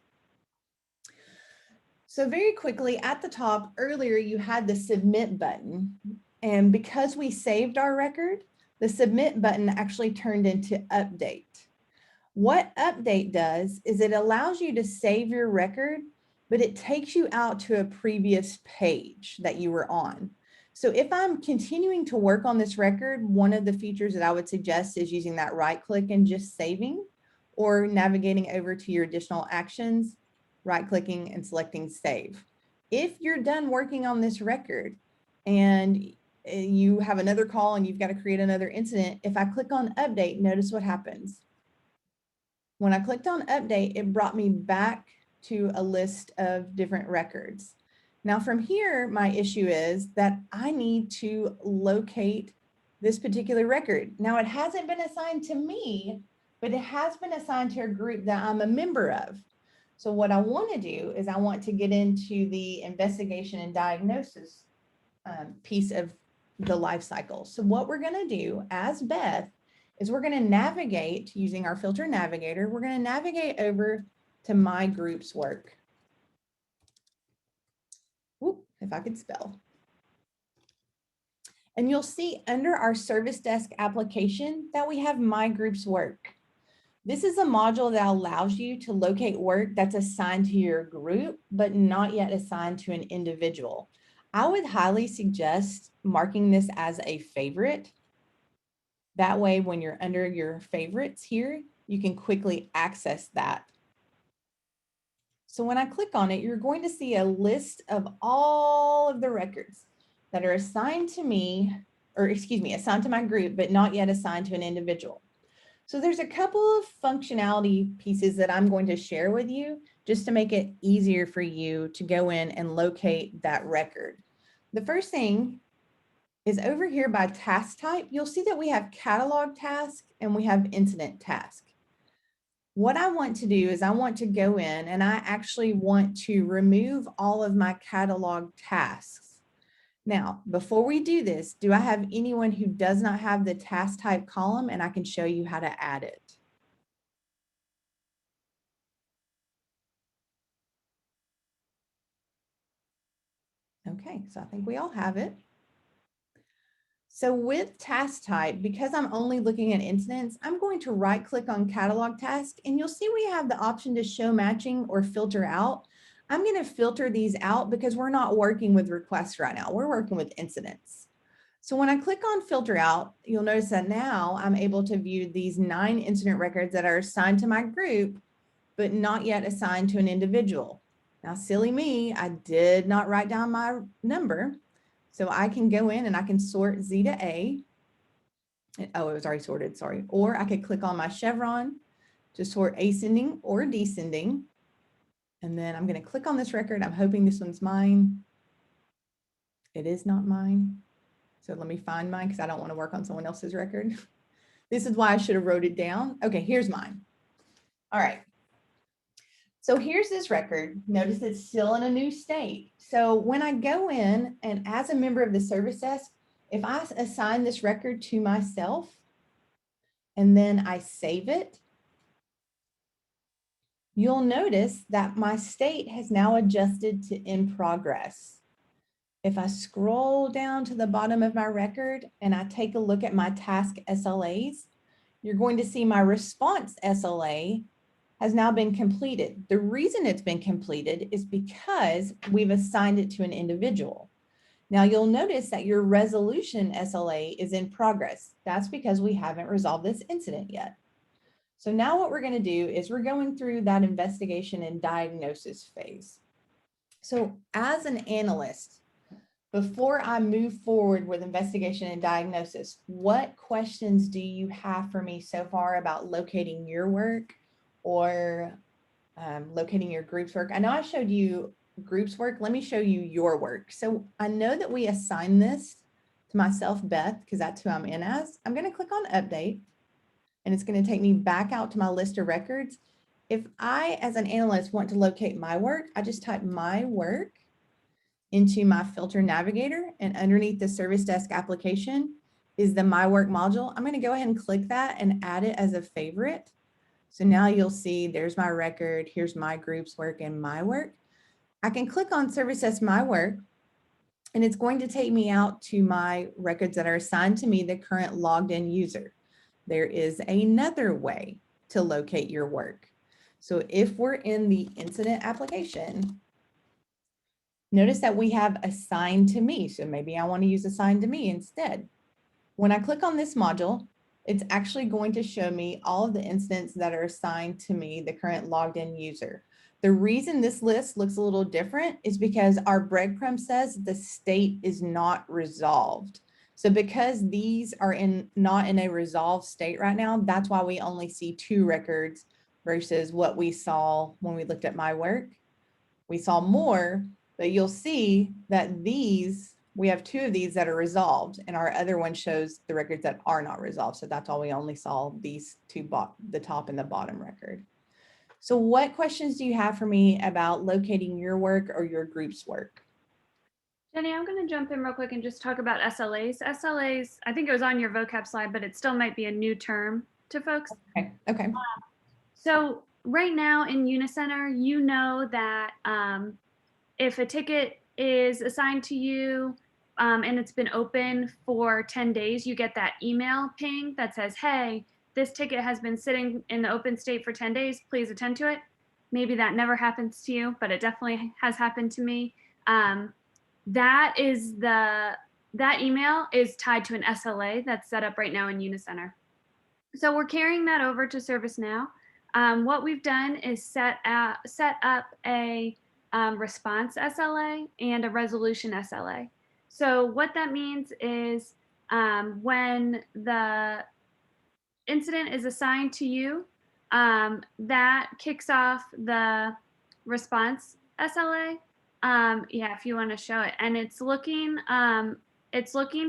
So very quickly at the top earlier, you had the submit button, and because we saved our record, the submit button actually turned into update. What update does is it allows you to save your record, but it takes you out to a previous page that you were on. So if I'm continuing to work on this record, one of the features that I would suggest is using that right click and just saving, or navigating over to your additional actions, right clicking and selecting save. If you're done working on this record and you have another call and you've got to create another incident, if I click on update, notice what happens. When I clicked on update, it brought me back to a list of different records. Now from here, my issue is that I need to locate this particular record. Now it hasn't been assigned to me, but it has been assigned to a group that I'm a member of. So what I want to do is I want to get into the investigation and diagnosis piece of the life cycle. So what we're going to do as Beth is we're going to navigate using our filter navigator. We're going to navigate over to my group's work. Whoop, if I could spell. And you'll see under our service desk application that we have my group's work. This is a module that allows you to locate work that's assigned to your group, but not yet assigned to an individual. I would highly suggest marking this as a favorite. That way, when you're under your favorites here, you can quickly access that. So when I click on it, you're going to see a list of all of the records that are assigned to me, or excuse me, assigned to my group, but not yet assigned to an individual. So there's a couple of functionality pieces that I'm going to share with you just to make it easier for you to go in and locate that record. The first thing is over here by task type, you'll see that we have catalog task and we have incident task. What I want to do is I want to go in and I actually want to remove all of my catalog tasks. Now, before we do this, do I have anyone who does not have the task type column, and I can show you how to add it? Okay, so I think we all have it. So with task type, because I'm only looking at incidents, I'm going to right click on catalog task, and you'll see we have the option to show matching or filter out. I'm going to filter these out because we're not working with requests right now. We're working with incidents. So when I click on filter out, you'll notice that now I'm able to view these 9 incident records that are assigned to my group, but not yet assigned to an individual. Now, silly me, I did not write down my number. So I can go in and I can sort Z to A. Oh, it was already sorted, sorry. Or I could click on my chevron to sort ascending or descending. And then I'm going to click on this record. I'm hoping this one's mine. It is not mine. So let me find mine because I don't want to work on someone else's record. This is why I should have wrote it down. Okay, here's mine. All right. So here's this record. Notice it's still in a new state. So when I go in and as a member of the service desk, if I assign this record to myself and then I save it, you'll notice that my state has now adjusted to in progress. If I scroll down to the bottom of my record and I take a look at my task SLAs, you're going to see my response SLA has now been completed. The reason it's been completed is because we've assigned it to an individual. Now you'll notice that your resolution SLA is in progress. That's because we haven't resolved this incident yet. So now what we're going to do is we're going through that investigation and diagnosis phase. So as an analyst, before I move forward with investigation and diagnosis, what questions do you have for me so far about locating your work or locating your group's work? I know I showed you group's work. Let me show you your work. So I know that we assign this to myself, Beth, because that's who I'm in as. I'm going to click on update, and it's going to take me back out to my list of records. If I, as an analyst, want to locate my work, I just type my work into my filter navigator, and underneath the service desk application is the my work module. I'm going to go ahead and click that and add it as a favorite. So now you'll see there's my record, here's my group's work and my work. I can click on service desk my work, and it's going to take me out to my records that are assigned to me, the current logged in user. There is another way to locate your work. So if we're in the incident application, notice that we have assigned to me. So maybe I want to use assigned to me instead. When I click on this module, it's actually going to show me all of the incidents that are assigned to me, the current logged in user. The reason this list looks a little different is because our breadcrumb says the state is not resolved. So because these are not in a resolved state right now, that's why we only see 2 records versus what we saw when we looked at my work. We saw more, but you'll see that we have 2 of these that are resolved, and our other one shows the records that are not resolved. So that's why we only saw these 2, the top and the bottom record. So what questions do you have for me about locating your work or your group's work? Jenny, I'm going to jump in real quick and just talk about SLAs. SLAs, I think it was on your vocab slide, but it still might be a new term to folks. Okay. So right now in Unicenter, you know that if a ticket is assigned to you and it's been open for 10 days, you get that email ping that says, hey, this ticket has been sitting in the open state for 10 days. Please attend to it. Maybe that never happens to you, but it definitely has happened to me. That email is tied to an SLA that's set up right now in Unicenter. So we're carrying that over to ServiceNow. What we've done is set up a response SLA and a resolution SLA. So what that means is when the incident is assigned to you, that kicks off the response SLA. Yeah, if you want to show it, and it's looking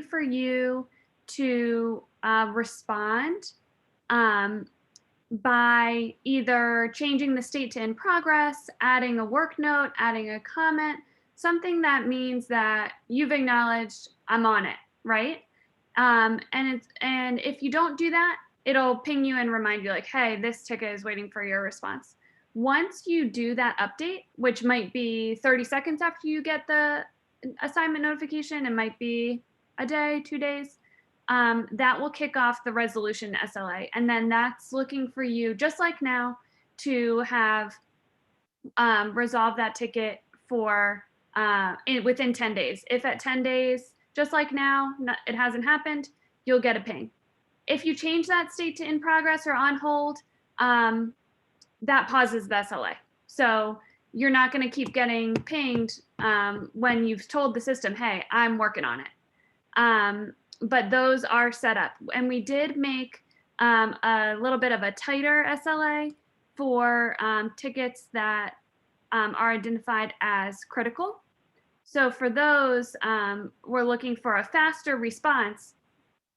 for you to respond by either changing the state to in progress, adding a work note, adding a comment, something that means that you've acknowledged I'm on it, right? And if you don't do that, it'll ping you and remind you like, hey, this ticket is waiting for your response. Once you do that update, which might be 30 seconds after you get the assignment notification, it might be a day, 2 days, that will kick off the resolution SLA. And then that's looking for you, just like now, to have resolved that ticket for within 10 days. If at 10 days, just like now, it hasn't happened, you'll get a ping. If you change that state to in progress or on hold, that pauses the SLA. So you're not going to keep getting pinged when you've told the system, hey, I'm working on it. But those are set up. And we did make a little bit of a tighter SLA for tickets that are identified as critical. So for those, we're looking for a faster response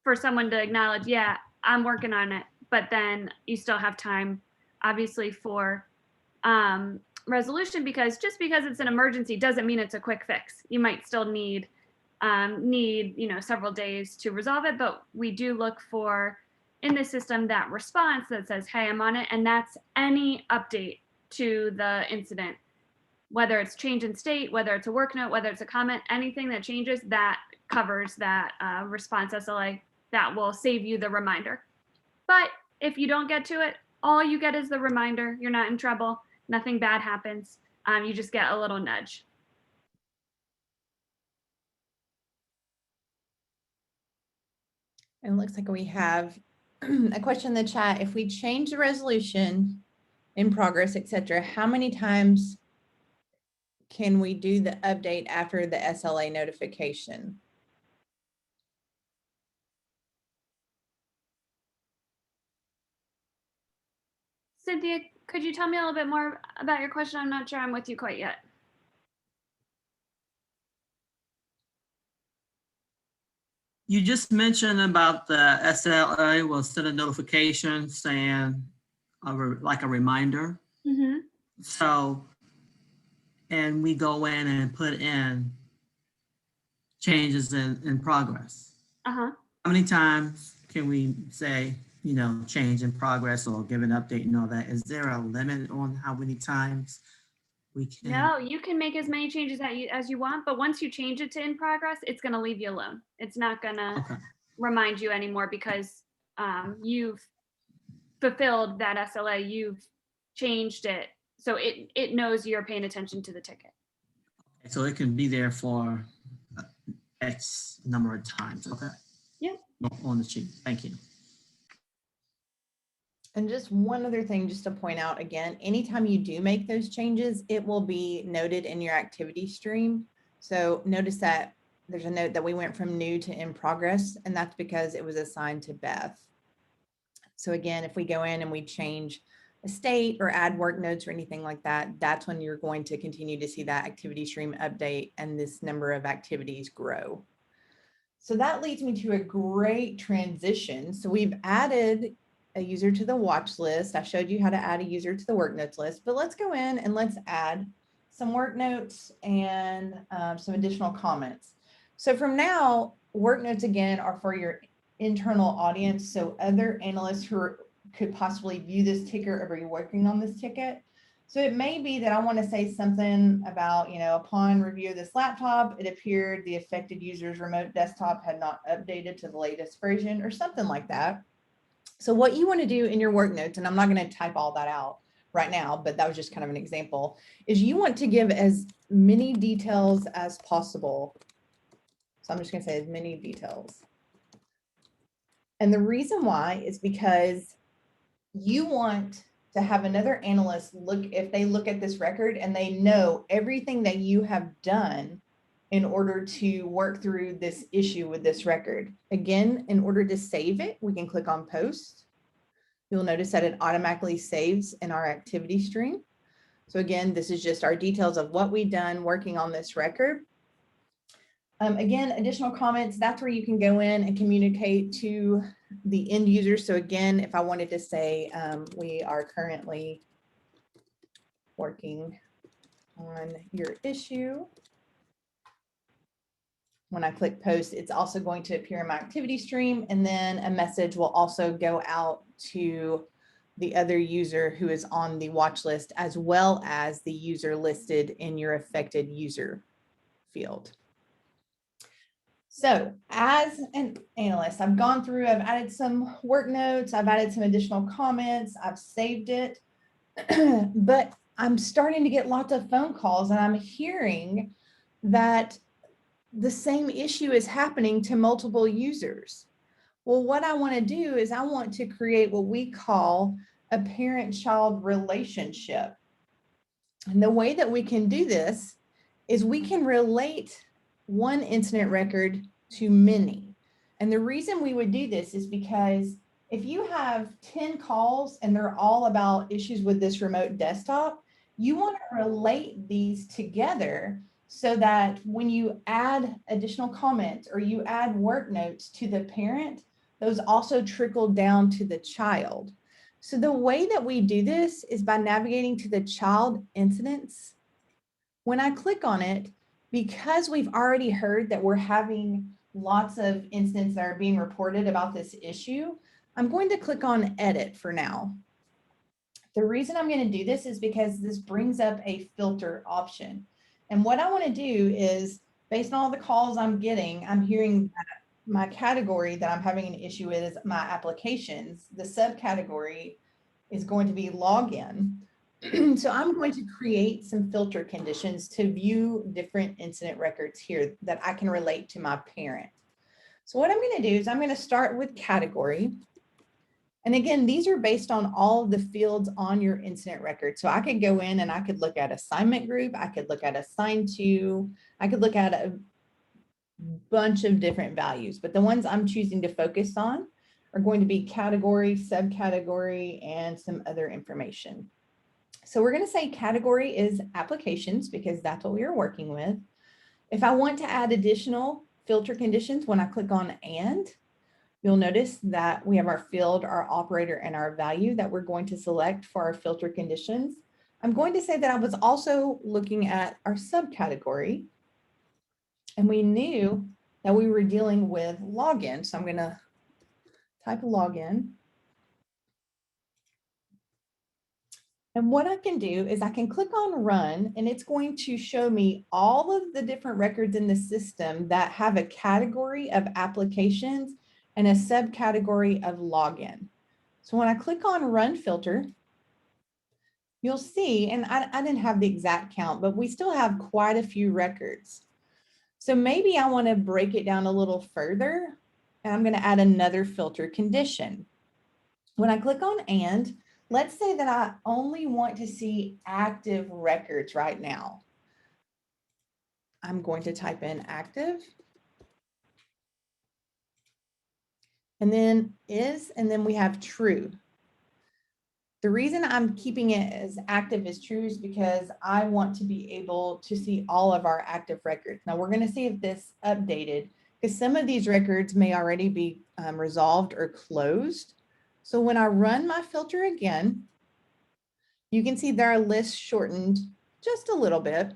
for someone to acknowledge, yeah, I'm working on it, but then you still have time, obviously, for resolution, because just because it's an emergency doesn't mean it's a quick fix. You might still need several days to resolve it, but we do look for in the system that response that says, hey, I'm on it, and that's any update to the incident, whether it's change in state, whether it's a work note, whether it's a comment, anything that changes, that covers that response SLA. That will save you the reminder. But if you don't get to it, all you get is the reminder. You're not in trouble. Nothing bad happens. You just get a little nudge. And it looks like we have a question in the chat. If we change the resolution in progress, etc., how many times can we do the update after the SLA notification? Cynthia, could you tell me a little bit more about your question? I'm not sure I'm with you quite yet. You just mentioned about the SLA will send a notification saying, like a reminder. Mm-hmm. So, and we go in and put in changes in progress. Uh-huh. How many times can we say, you know, change in progress or give an update and all that? Is there a limit on how many times we can? No, you can make as many changes as you want, but once you change it to in progress, it's going to leave you alone. It's not going to Okay. remind you anymore because you've fulfilled that SLA. You've changed it. So it knows you're paying attention to the ticket. So it can be there for X number of times. Okay. Yeah. On the sheet. Thank you. And just one other thing, just to point out again, anytime you do make those changes, it will be noted in your activity stream. So notice that there's a note that we went from new to in progress, and that's because it was assigned to Beth. So again, if we go in and we change a state or add work notes or anything like that, that's when you're going to continue to see that activity stream update and this number of activities grow. So that leads me to a great transition. So we've added a user to the watch list. I showed you how to add a user to the work notes list, but let's go in and let's add some work notes and some additional comments. So from now, work notes again are for your internal audience. So other analysts who could possibly view this ticket or be working on this ticket. So it may be that I want to say something about, you know, upon review of this laptop, it appeared the affected user's remote desktop had not updated to the latest version or something like that. So what you want to do in your work notes, and I'm not going to type all that out right now, but that was just kind of an example, is you want to give as many details as possible. So I'm just going to say as many details. And the reason why is because you want to have another analyst look, if they look at this record and they know everything that you have done in order to work through this issue with this record. Again, in order to save it, we can click on post. You'll notice that it automatically saves in our activity stream. So again, this is just our details of what we've done working on this record. Again, additional comments, that's where you can go in and communicate to the end user. So again, if I wanted to say, we are currently working on your issue. When I click post, it's also going to appear in my activity stream, and then a message will also go out to the other user who is on the watch list, as well as the user listed in your affected user field. So as an analyst, I've gone through, I've added some work notes, I've added some additional comments, I've saved it, but I'm starting to get lots of phone calls and I'm hearing that the same issue is happening to multiple users. Well, what I want to do is I want to create what we call a parent-child relationship. And the way that we can do this is we can relate one incident record to many. And the reason we would do this is because if you have 10 calls and they're all about issues with this remote desktop, you want to relate these together so that when you add additional comments or you add work notes to the parent, those also trickle down to the child. So the way that we do this is by navigating to the child incidents. When I click on it, because we've already heard that we're having lots of incidents that are being reported about this issue, I'm going to click on edit for now. The reason I'm going to do this is because this brings up a filter option. And what I want to do is, based on all the calls I'm getting, I'm hearing that my category that I'm having an issue with is my applications. The subcategory is going to be login. So I'm going to create some filter conditions to view different incident records here that I can relate to my parent. So what I'm going to do is I'm going to start with category. And again, these are based on all of the fields on your incident record. So I could go in and I could look at assignment group. I could look at assigned to. I could look at a bunch of different values, but the ones I'm choosing to focus on are going to be category, subcategory, and some other information. So we're going to say category is applications because that's what we are working with. If I want to add additional filter conditions, when I click on and, you'll notice that we have our field, our operator, and our value that we're going to select for our filter conditions. I'm going to say that I was also looking at our subcategory, and we knew that we were dealing with login. So I'm going to type login. And what I can do is I can click on run, and it's going to show me all of the different records in the system that have a category of applications and a subcategory of login. So when I click on run filter, you'll see, and I didn't have the exact count, but we still have quite a few records. So maybe I want to break it down a little further, and I'm going to add another filter condition. When I click on and, let's say that I only want to see active records right now. I'm going to type in active. And then is, and then we have true. The reason I'm keeping it as active as true is because I want to be able to see all of our active records. Now we're going to see if this updated, because some of these records may already be resolved or closed. So when I run my filter again, you can see their list shortened just a little bit.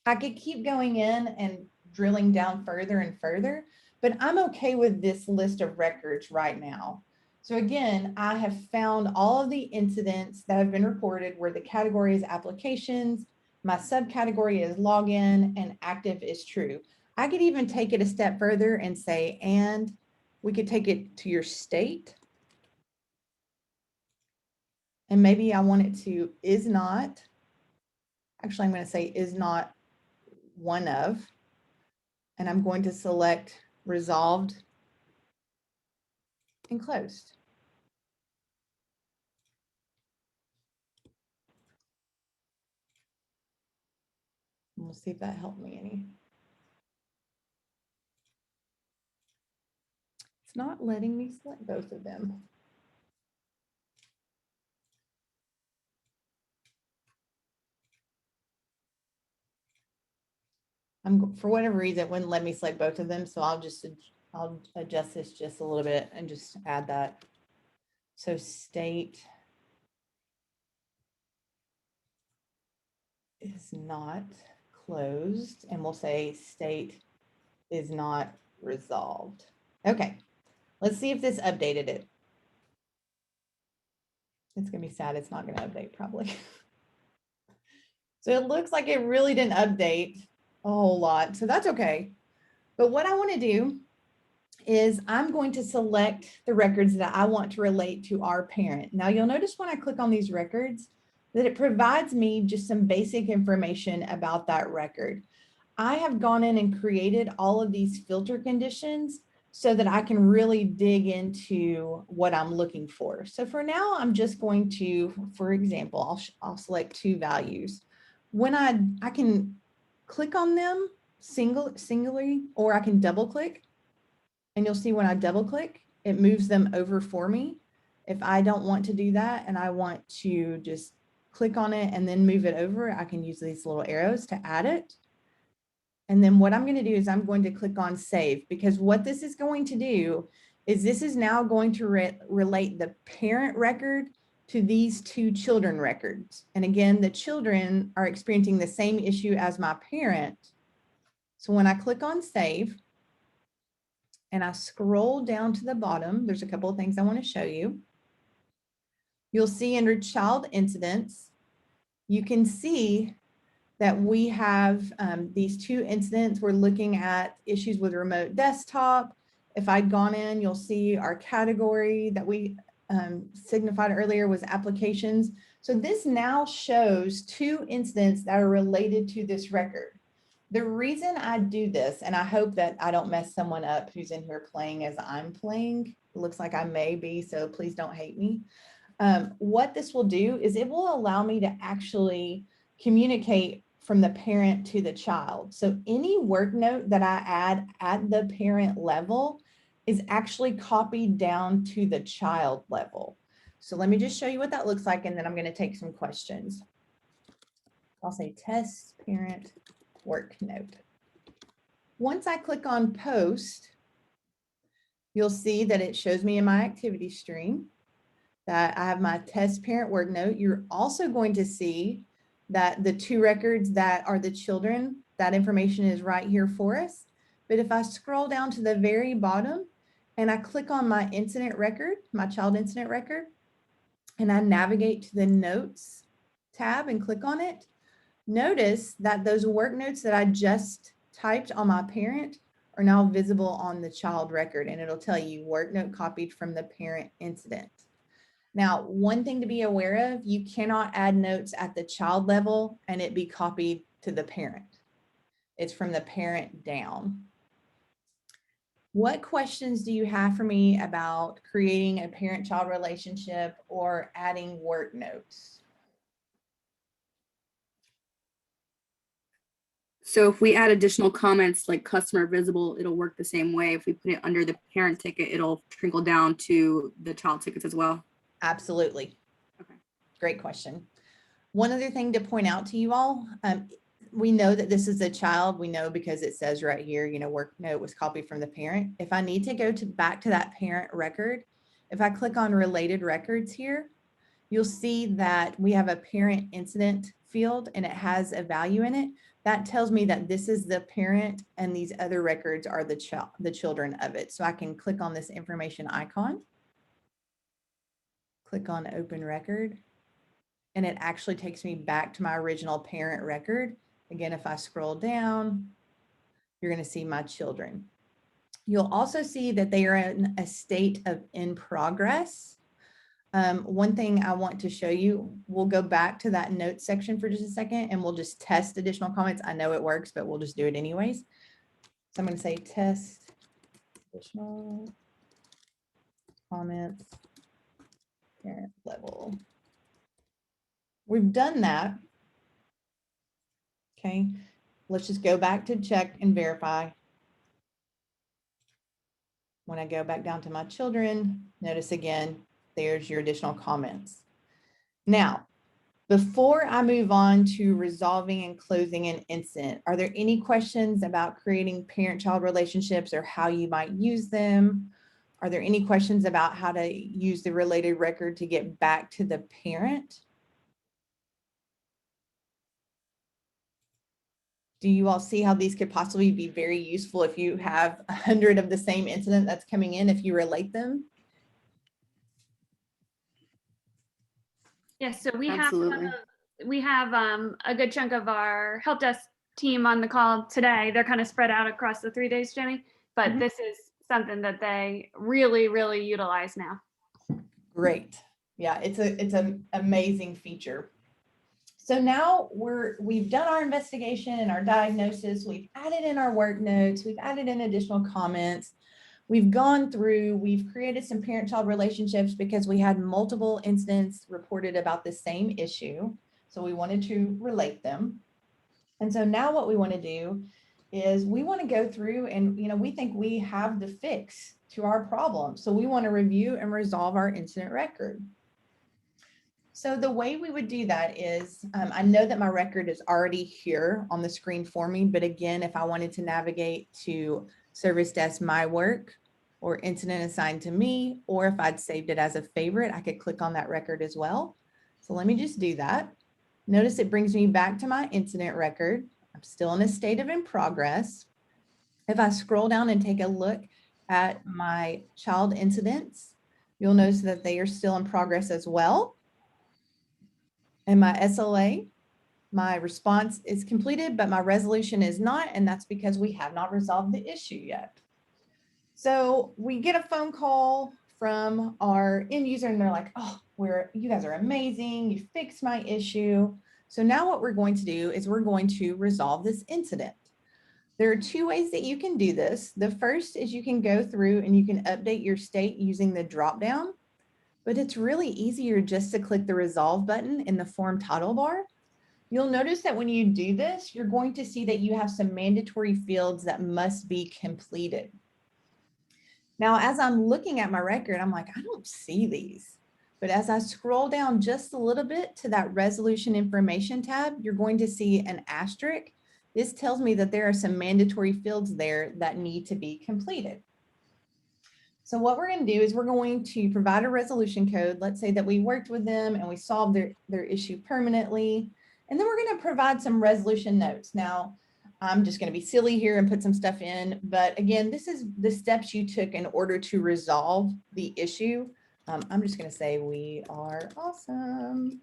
I could keep going in and drilling down further and further, but I'm okay with this list of records right now. So again, I have found all of the incidents that have been reported where the category is applications, my subcategory is login, and active is true. I could even take it a step further and say, and we could take it to your state. And maybe I want it to is not, actually I'm going to say is not one of, and I'm going to select resolved and closed. And we'll see if that helped me any. It's not letting me select both of them. For whatever reason, it wouldn't let me select both of them. So I'll adjust this just a little bit and just add that. So state is not closed, and we'll say state is not resolved. Okay, let's see if this updated it. It's gonna be sad, it's not gonna update probably. So it looks like it really didn't update a whole lot, so that's okay. But what I want to do is I'm going to select the records that I want to relate to our parent. Now you'll notice when I click on these records that it provides me just some basic information about that record. I have gone in and created all of these filter conditions so that I can really dig into what I'm looking for. So for now, I'm just going to, for example, I'll select two values. When I can click on them singularly, or I can double click, and you'll see when I double click, it moves them over for me. If I don't want to do that and I want to just click on it and then move it over, I can use these little arrows to add it. And then what I'm going to do is I'm going to click on save, because what this is going to do is this is now going to relate the parent record to these two children records. And again, the children are experiencing the same issue as my parent. So when I click on save and I scroll down to the bottom, there's a couple of things I want to show you. You'll see under child incidents, you can see that we have these two incidents. We're looking at issues with remote desktop. If I'd gone in, you'll see our category that we signified earlier was applications. So this now shows 2 incidents that are related to this record. The reason I do this, and I hope that I don't mess someone up who's in here playing as I'm playing, it looks like I may be, so please don't hate me. What this will do is it will allow me to actually communicate from the parent to the child. So any work note that I add at the parent level is actually copied down to the child level. So let me just show you what that looks like, and then I'm going to take some questions. I'll say test parent work note. Once I click on post, you'll see that it shows me in my activity stream that I have my test parent work note. You're also going to see that the 2 records that are the children, that information is right here for us. But if I scroll down to the very bottom and I click on my incident record, my child incident record, and I navigate to the notes tab and click on it, notice that those work notes that I just typed on my parent are now visible on the child record, and it'll tell you work note copied from the parent incident. Now, one thing to be aware of, you cannot add notes at the child level and it be copied to the parent. It's from the parent down. What questions do you have for me about creating a parent-child relationship or adding work notes? So if we add additional comments like customer visible, it'll work the same way. If we put it under the parent ticket, it'll trickle down to the child tickets as well. Absolutely. Okay. Great question. One other thing to point out to you all, we know that this is a child. We know because it says right here, you know, work note was copied from the parent. If I need to go back to that parent record, if I click on related records here, you'll see that we have a parent incident field and it has a value in it. That tells me that this is the parent and these other records are the children of it. So I can click on this information icon, click on open record, and it actually takes me back to my original parent record. Again, if I scroll down, you're going to see my children. You'll also see that they are in a state of in progress. One thing I want to show you, we'll go back to that notes section for just a second and we'll just test additional comments. I know it works, but we'll just do it anyways. So I'm going to say test additional comments parent level. We've done that. Okay, let's just go back to check and verify. When I go back down to my children, notice again, there's your additional comments. Now, before I move on to resolving and closing an incident, are there any questions about creating parent-child relationships or how you might use them? Are there any questions about how to use the related record to get back to the parent? Do you all see how these could possibly be very useful if you have 100 of the same incident that's coming in, if you relate them? Yes, so we Absolutely. have a good chunk of our help desk team on the call today. They're kind of spread out across the 3 days, Jenny, but this is something that they really, really utilize now. Great. Yeah, it's an amazing feature. So now we've done our investigation and our diagnosis. We've added in our work notes. We've added in additional comments. We've gone through, we've created some parent-child relationships because we had multiple incidents reported about the same issue. So we wanted to relate them. And so now what we want to do is we want to go through and, you know, we think we have the fix to our problem. So we want to review and resolve our incident record. So the way we would do that is, I know that my record is already here on the screen for me, but again, if I wanted to navigate to Service Desk My Work or incident assigned to me, or if I'd saved it as a favorite, I could click on that record as well. So let me just do that. Notice it brings me back to my incident record. I'm still in a state of in progress. If I scroll down and take a look at my child incidents, you'll notice that they are still in progress as well. And my SLA, my response is completed, but my resolution is not, and that's because we have not resolved the issue yet. So we get a phone call from our end user and they're like, oh, you guys are amazing. You fixed my issue. So now what we're going to do is we're going to resolve this incident. There are two ways that you can do this. The first is you can go through and you can update your state using the drop down, but it's really easier just to click the resolve button in the form title bar. You'll notice that when you do this, you're going to see that you have some mandatory fields that must be completed. Now, as I'm looking at my record, I'm like, I don't see these. But as I scroll down just a little bit to that resolution information tab, you're going to see an asterisk. This tells me that there are some mandatory fields there that need to be completed. So what we're going to do is we're going to provide a resolution code. Let's say that we worked with them and we solved their issue permanently. And then we're going to provide some resolution notes. Now, I'm just going to be silly here and put some stuff in. But again, this is the steps you took in order to resolve the issue. I'm just going to say we are awesome.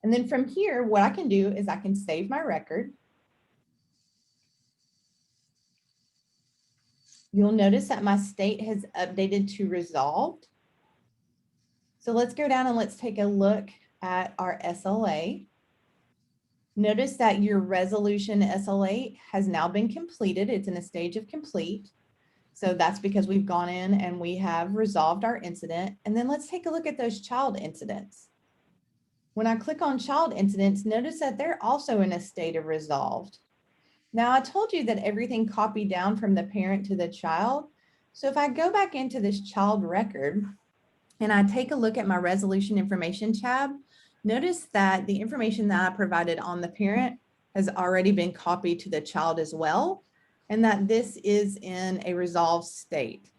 And then from here, what I can do is I can save my record. You'll notice that my state has updated to resolved. So let's go down and let's take a look at our SLA. Notice that your resolution SLA has now been completed. It's in a stage of complete. So that's because we've gone in and we have resolved our incident. And then let's take a look at those child incidents. When I click on child incidents, notice that they're also in a state of resolved. Now, I told you that everything copied down from the parent to the child. So if I go back into this child record and I take a look at my resolution information tab, notice that the information that I provided on the parent has already been copied to the child as well, and that this is in a resolved state.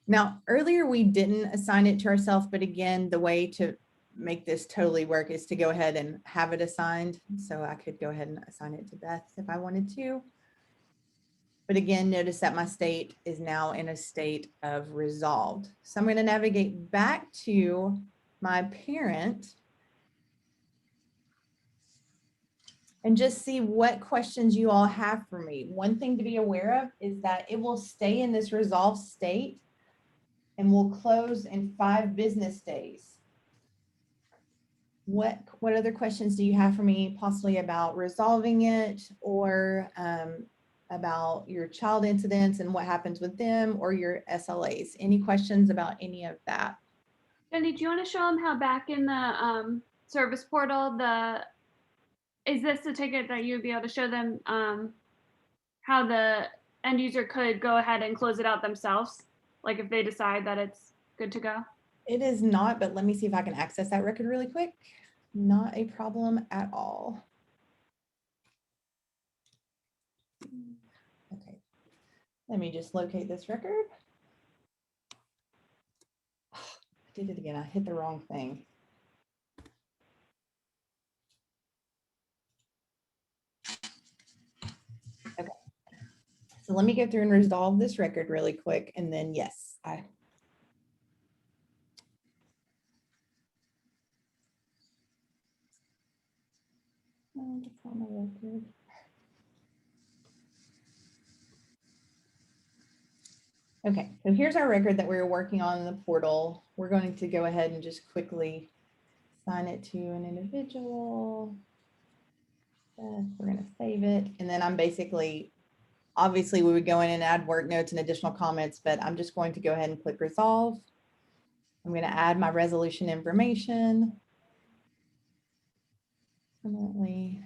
Now, earlier we didn't assign it to ourselves, but again, the way to make this totally work is to go ahead and have it assigned. So I could go ahead and assign it to Beth if I wanted to. But again, notice that my state is now in a state of resolved. So I'm going to navigate back to my parent and just see what questions you all have for me. One thing to be aware of is that it will stay in this resolved state and will close in 5 business days. What other questions do you have for me, possibly about resolving it, or about your child incidents and what happens with them, or your SLAs? Any questions about any of that? Jenny, do you want to show them how back in the service portal, is this the ticket that you would be able to show them how the end user could go ahead and close it out themselves? Like if they decide that it's good to go? It is not, but let me see if I can access that record really quick. Not a problem at all. Okay, let me just locate this record. I did it again. I hit the wrong thing. Okay, so let me go through and resolve this record really quick, and then yes, that's not my record. Okay, so here's our record that we were working on in the portal. We're going to go ahead and just quickly assign it to an individual. We're going to save it. And then I'm basically, obviously we would go in and add work notes and additional comments, but I'm just going to go ahead and click resolve. I'm going to add my resolution information. Permanently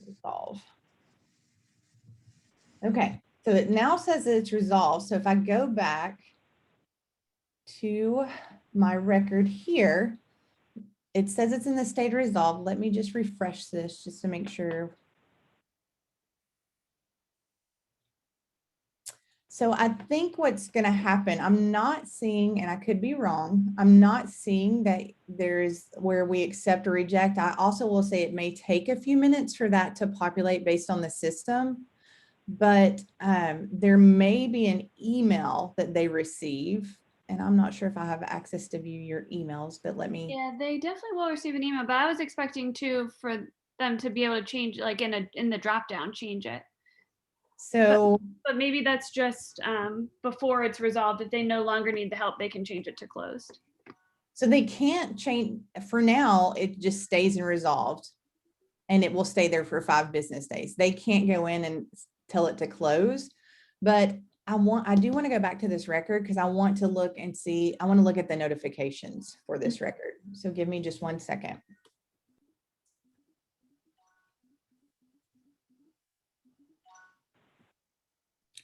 resolve. Okay, so it now says that it's resolved. So if I go back to my record here, it says it's in the state of resolved. Let me just refresh this just to make sure. So I think what's going to happen, I'm not seeing, and I could be wrong, I'm not seeing that there's where we accept or reject. I also will say it may take a few minutes for that to populate based on the system, but there may be an email that they receive. And I'm not sure if I have access to view your emails, but let me. Yeah, they definitely will receive an email, but I was expecting for them to be able to change, like in the drop down, change it. So, But maybe that's just before it's resolved. If they no longer need the help, they can change it to closed. so they can't change, for now, it just stays in resolved. And it will stay there for 5 business days. They can't go in and tell it to close. But I do want to go back to this record because I want to look and see, I want to look at the notifications for this record. So give me just 1 second.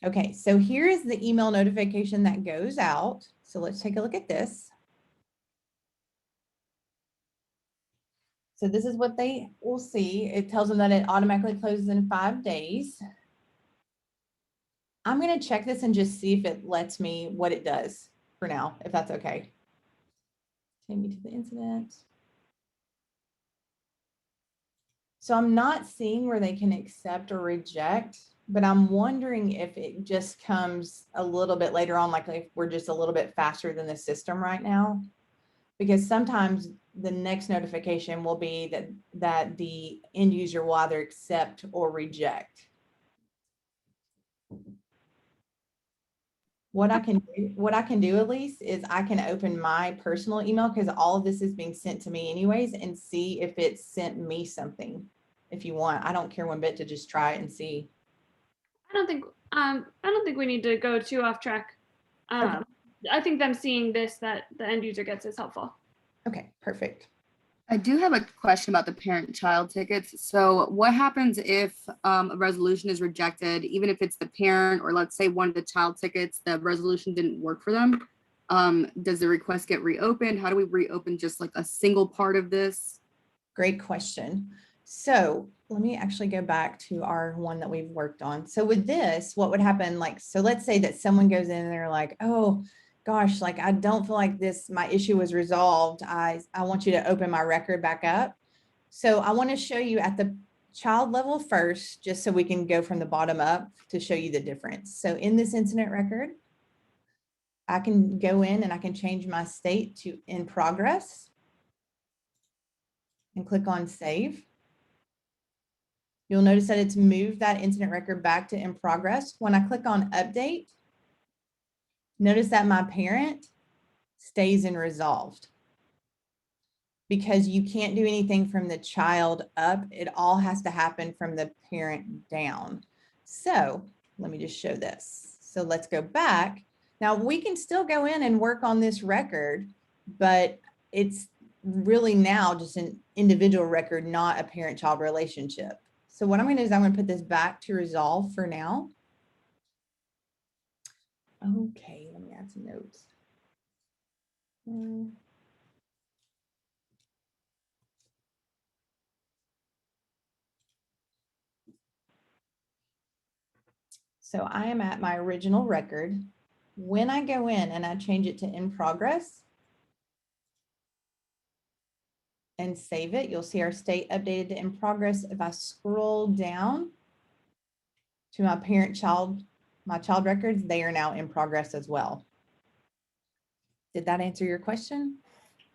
Okay, so here is the email notification that goes out. So let's take a look at this. So this is what they will see. It tells them that it automatically closes in 5 days. I'm going to check this and just see if it lets me what it does for now, if that's okay. Take me to the incident. So I'm not seeing where they can accept or reject, but I'm wondering if it just comes a little bit later on, like if we're just a little bit faster than the system right now. Because sometimes the next notification will be that the end user will either accept or reject. What I can do, Elise, is I can open my personal email because all of this is being sent to me anyways, and see if it sent me something. If you want, I don't care one bit to just try it and see. I don't think we need to go too off track. Okay. I think them seeing this that the end user gets is helpful. Okay, perfect. I do have a question about the parent-child tickets. So what happens if a resolution is rejected, even if it's the parent, or let's say one of the child tickets, the resolution didn't work for them? Does the request get reopened? How do we reopen just like a single part of this? Great question. So let me actually go back to our one that we've worked on. So with this, what would happen? Like, so let's say that someone goes in and they're like, oh gosh, like I don't feel like my issue was resolved. I want you to open my record back up. So I want to show you at the child level first, just so we can go from the bottom up to show you the difference. So in this incident record, I can go in and I can change my state to in progress and click on save. You'll notice that it's moved that incident record back to in progress. When I click on update, notice that my parent stays in resolved because you can't do anything from the child up. It all has to happen from the parent down. So let me just show this. So let's go back. Now we can still go in and work on this record, but it's really now just an individual record, not a parent-child relationship. So what I'm going to do is I'm going to put this back to resolve for now. Okay, let me add some notes. So I am at my original record. When I go in and I change it to in progress and save it, you'll see our state updated to in progress. If I scroll down to my parent-child, my child records, they are now in progress as well. Did that answer your question?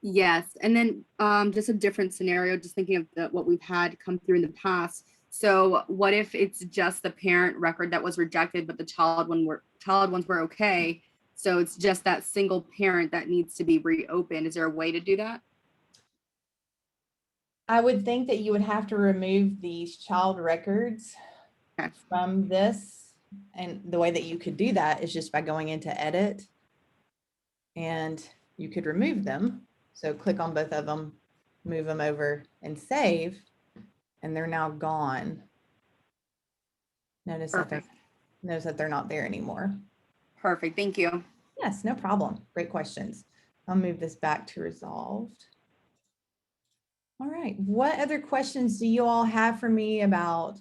Yes, and then just a different scenario, just thinking of what we've had come through in the past. So what if it's just the parent record that was rejected, but the child ones were okay? So it's just that single parent that needs to be reopened. Is there a way to do that? I would think that you would have to remove these child records from this. And the way that you could do that is just by going into edit, and you could remove them. So click on both of them, move them over and save, and they're now gone. Notice that they're not there anymore. Perfect, thank you. Yes, no problem. Great questions. I'll move this back to resolved. All right, what other questions do you all have for me about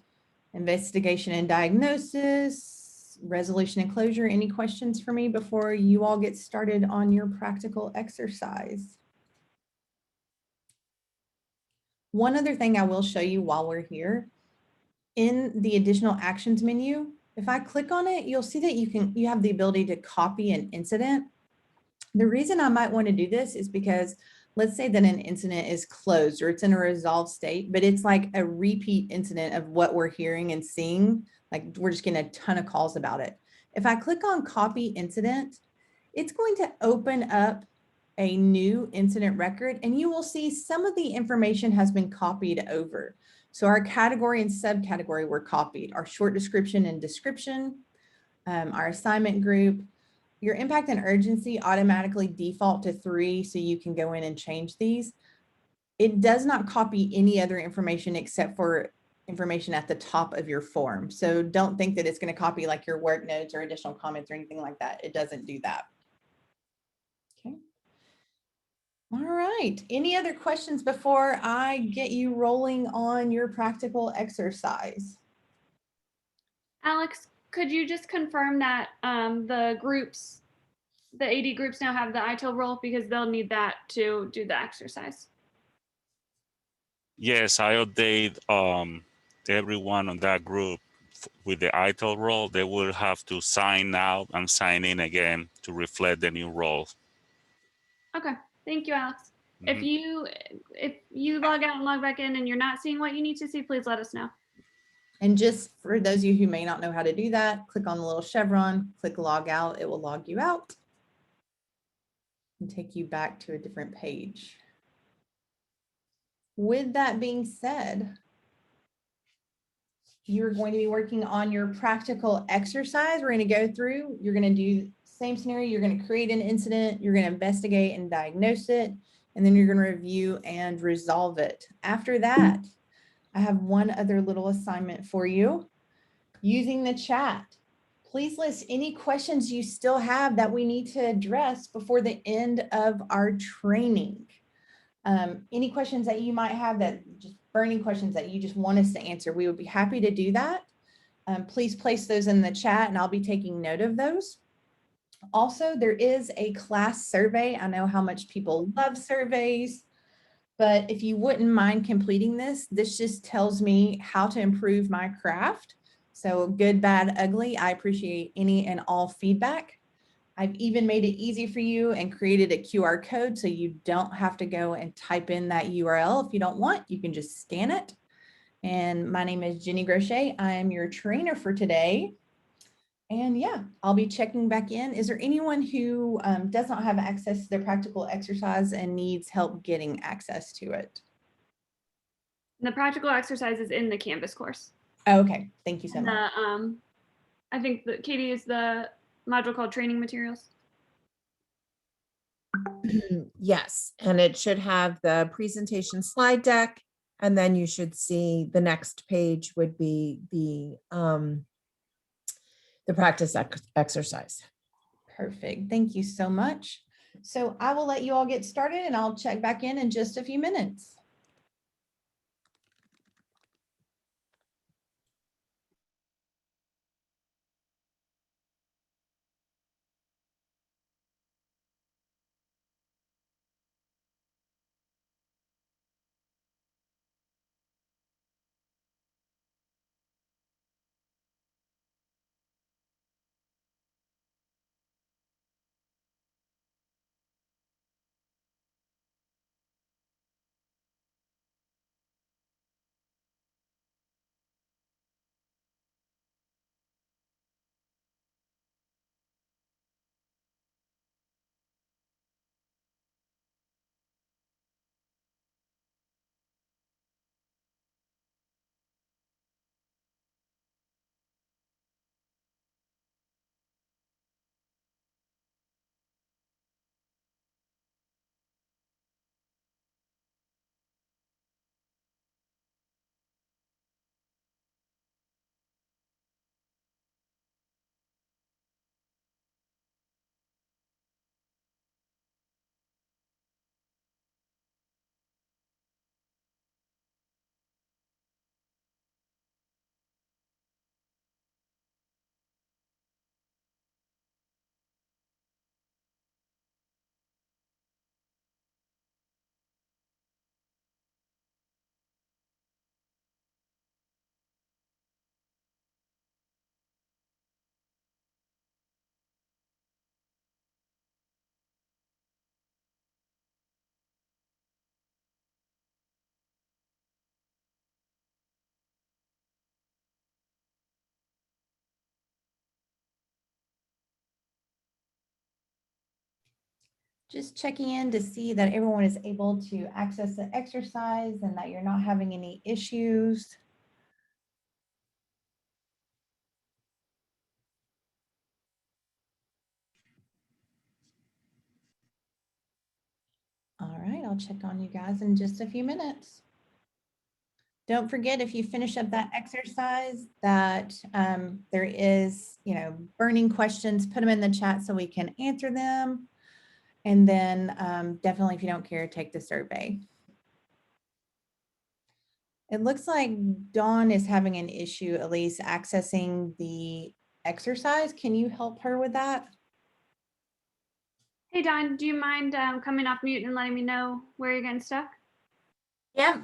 investigation and diagnosis, resolution and closure? Any questions for me before you all get started on your practical exercise? One other thing I will show you while we're here, in the additional actions menu, if I click on it, you'll see that you have the ability to copy an incident. The reason I might want to do this is because let's say that an incident is closed or it's in a resolved state, but it's like a repeat incident of what we're hearing and seeing, like we're just getting a ton of calls about it. If I click on copy incident, it's going to open up a new incident record, and you will see some of the information has been copied over. So our category and subcategory were copied, our short description and description, our assignment group. Your impact and urgency automatically default to 3, so you can go in and change these. It does not copy any other information except for information at the top of your form. So don't think that it's going to copy like your work notes or additional comments or anything like that. It doesn't do that. Okay. All right. Any other questions before I get you rolling on your practical exercise? Alex, could you just confirm that the groups, the AD groups now have the ITIL role, because they'll need that to do the exercise? Yes, I update everyone on that group with the ITIL role. They will have to sign out and sign in again to reflect the new role. Okay, thank you, Alex. If Mhm. you log out and log back in and you're not seeing what you need to see, please let us know. And just for those of you who may not know how to do that, click on the little chevron, click log out, it will log you out and take you back to a different page. With that being said, you're going to be working on your practical exercise. We're going to go through, you're going to do same scenario. You're going to create an incident, you're going to investigate and diagnose it, and then you're going to review and resolve it. After that, I have one other little assignment for you. Using the chat, please list any questions you still have that we need to address before the end of our training. Any questions that you might have, that just burning questions that you just want us to answer, we would be happy to do that. Please place those in the chat and I'll be taking note of those. Also, there is a class survey. I know how much people love surveys, but if you wouldn't mind completing this, this just tells me how to improve my craft. So good, bad, ugly, I appreciate any and all feedback. I've even made it easy for you and created a QR code so you don't have to go and type in that URL. If you don't want, you can just scan it. And my name is Jenny Grochet. I am your trainer for today. And yeah, I'll be checking back in. Is there anyone who does not have access to their practical exercise and needs help getting access to it? The practical exercise is in the Canvas course. Okay, thank you so much. I think that Katie is the module called training materials. Yes, and it should have the presentation slide deck, and then you should see the next page would be the practice exercise. Perfect. Thank you so much. So I will let you all get started and I'll check back in just a few minutes. Just checking in to see that everyone is able to access the exercise and that you're not having any issues. All right, I'll check on you guys in just a few minutes. Don't forget, if you finish up that exercise, that there is, burning questions, put them in the chat so we can answer them. And then definitely, if you don't care, take the survey. It looks like Dawn is having an issue, at least accessing the exercise. Can you help her with that? Hey, Don, do you mind coming off mute and letting me know where you're getting stuck? Yep.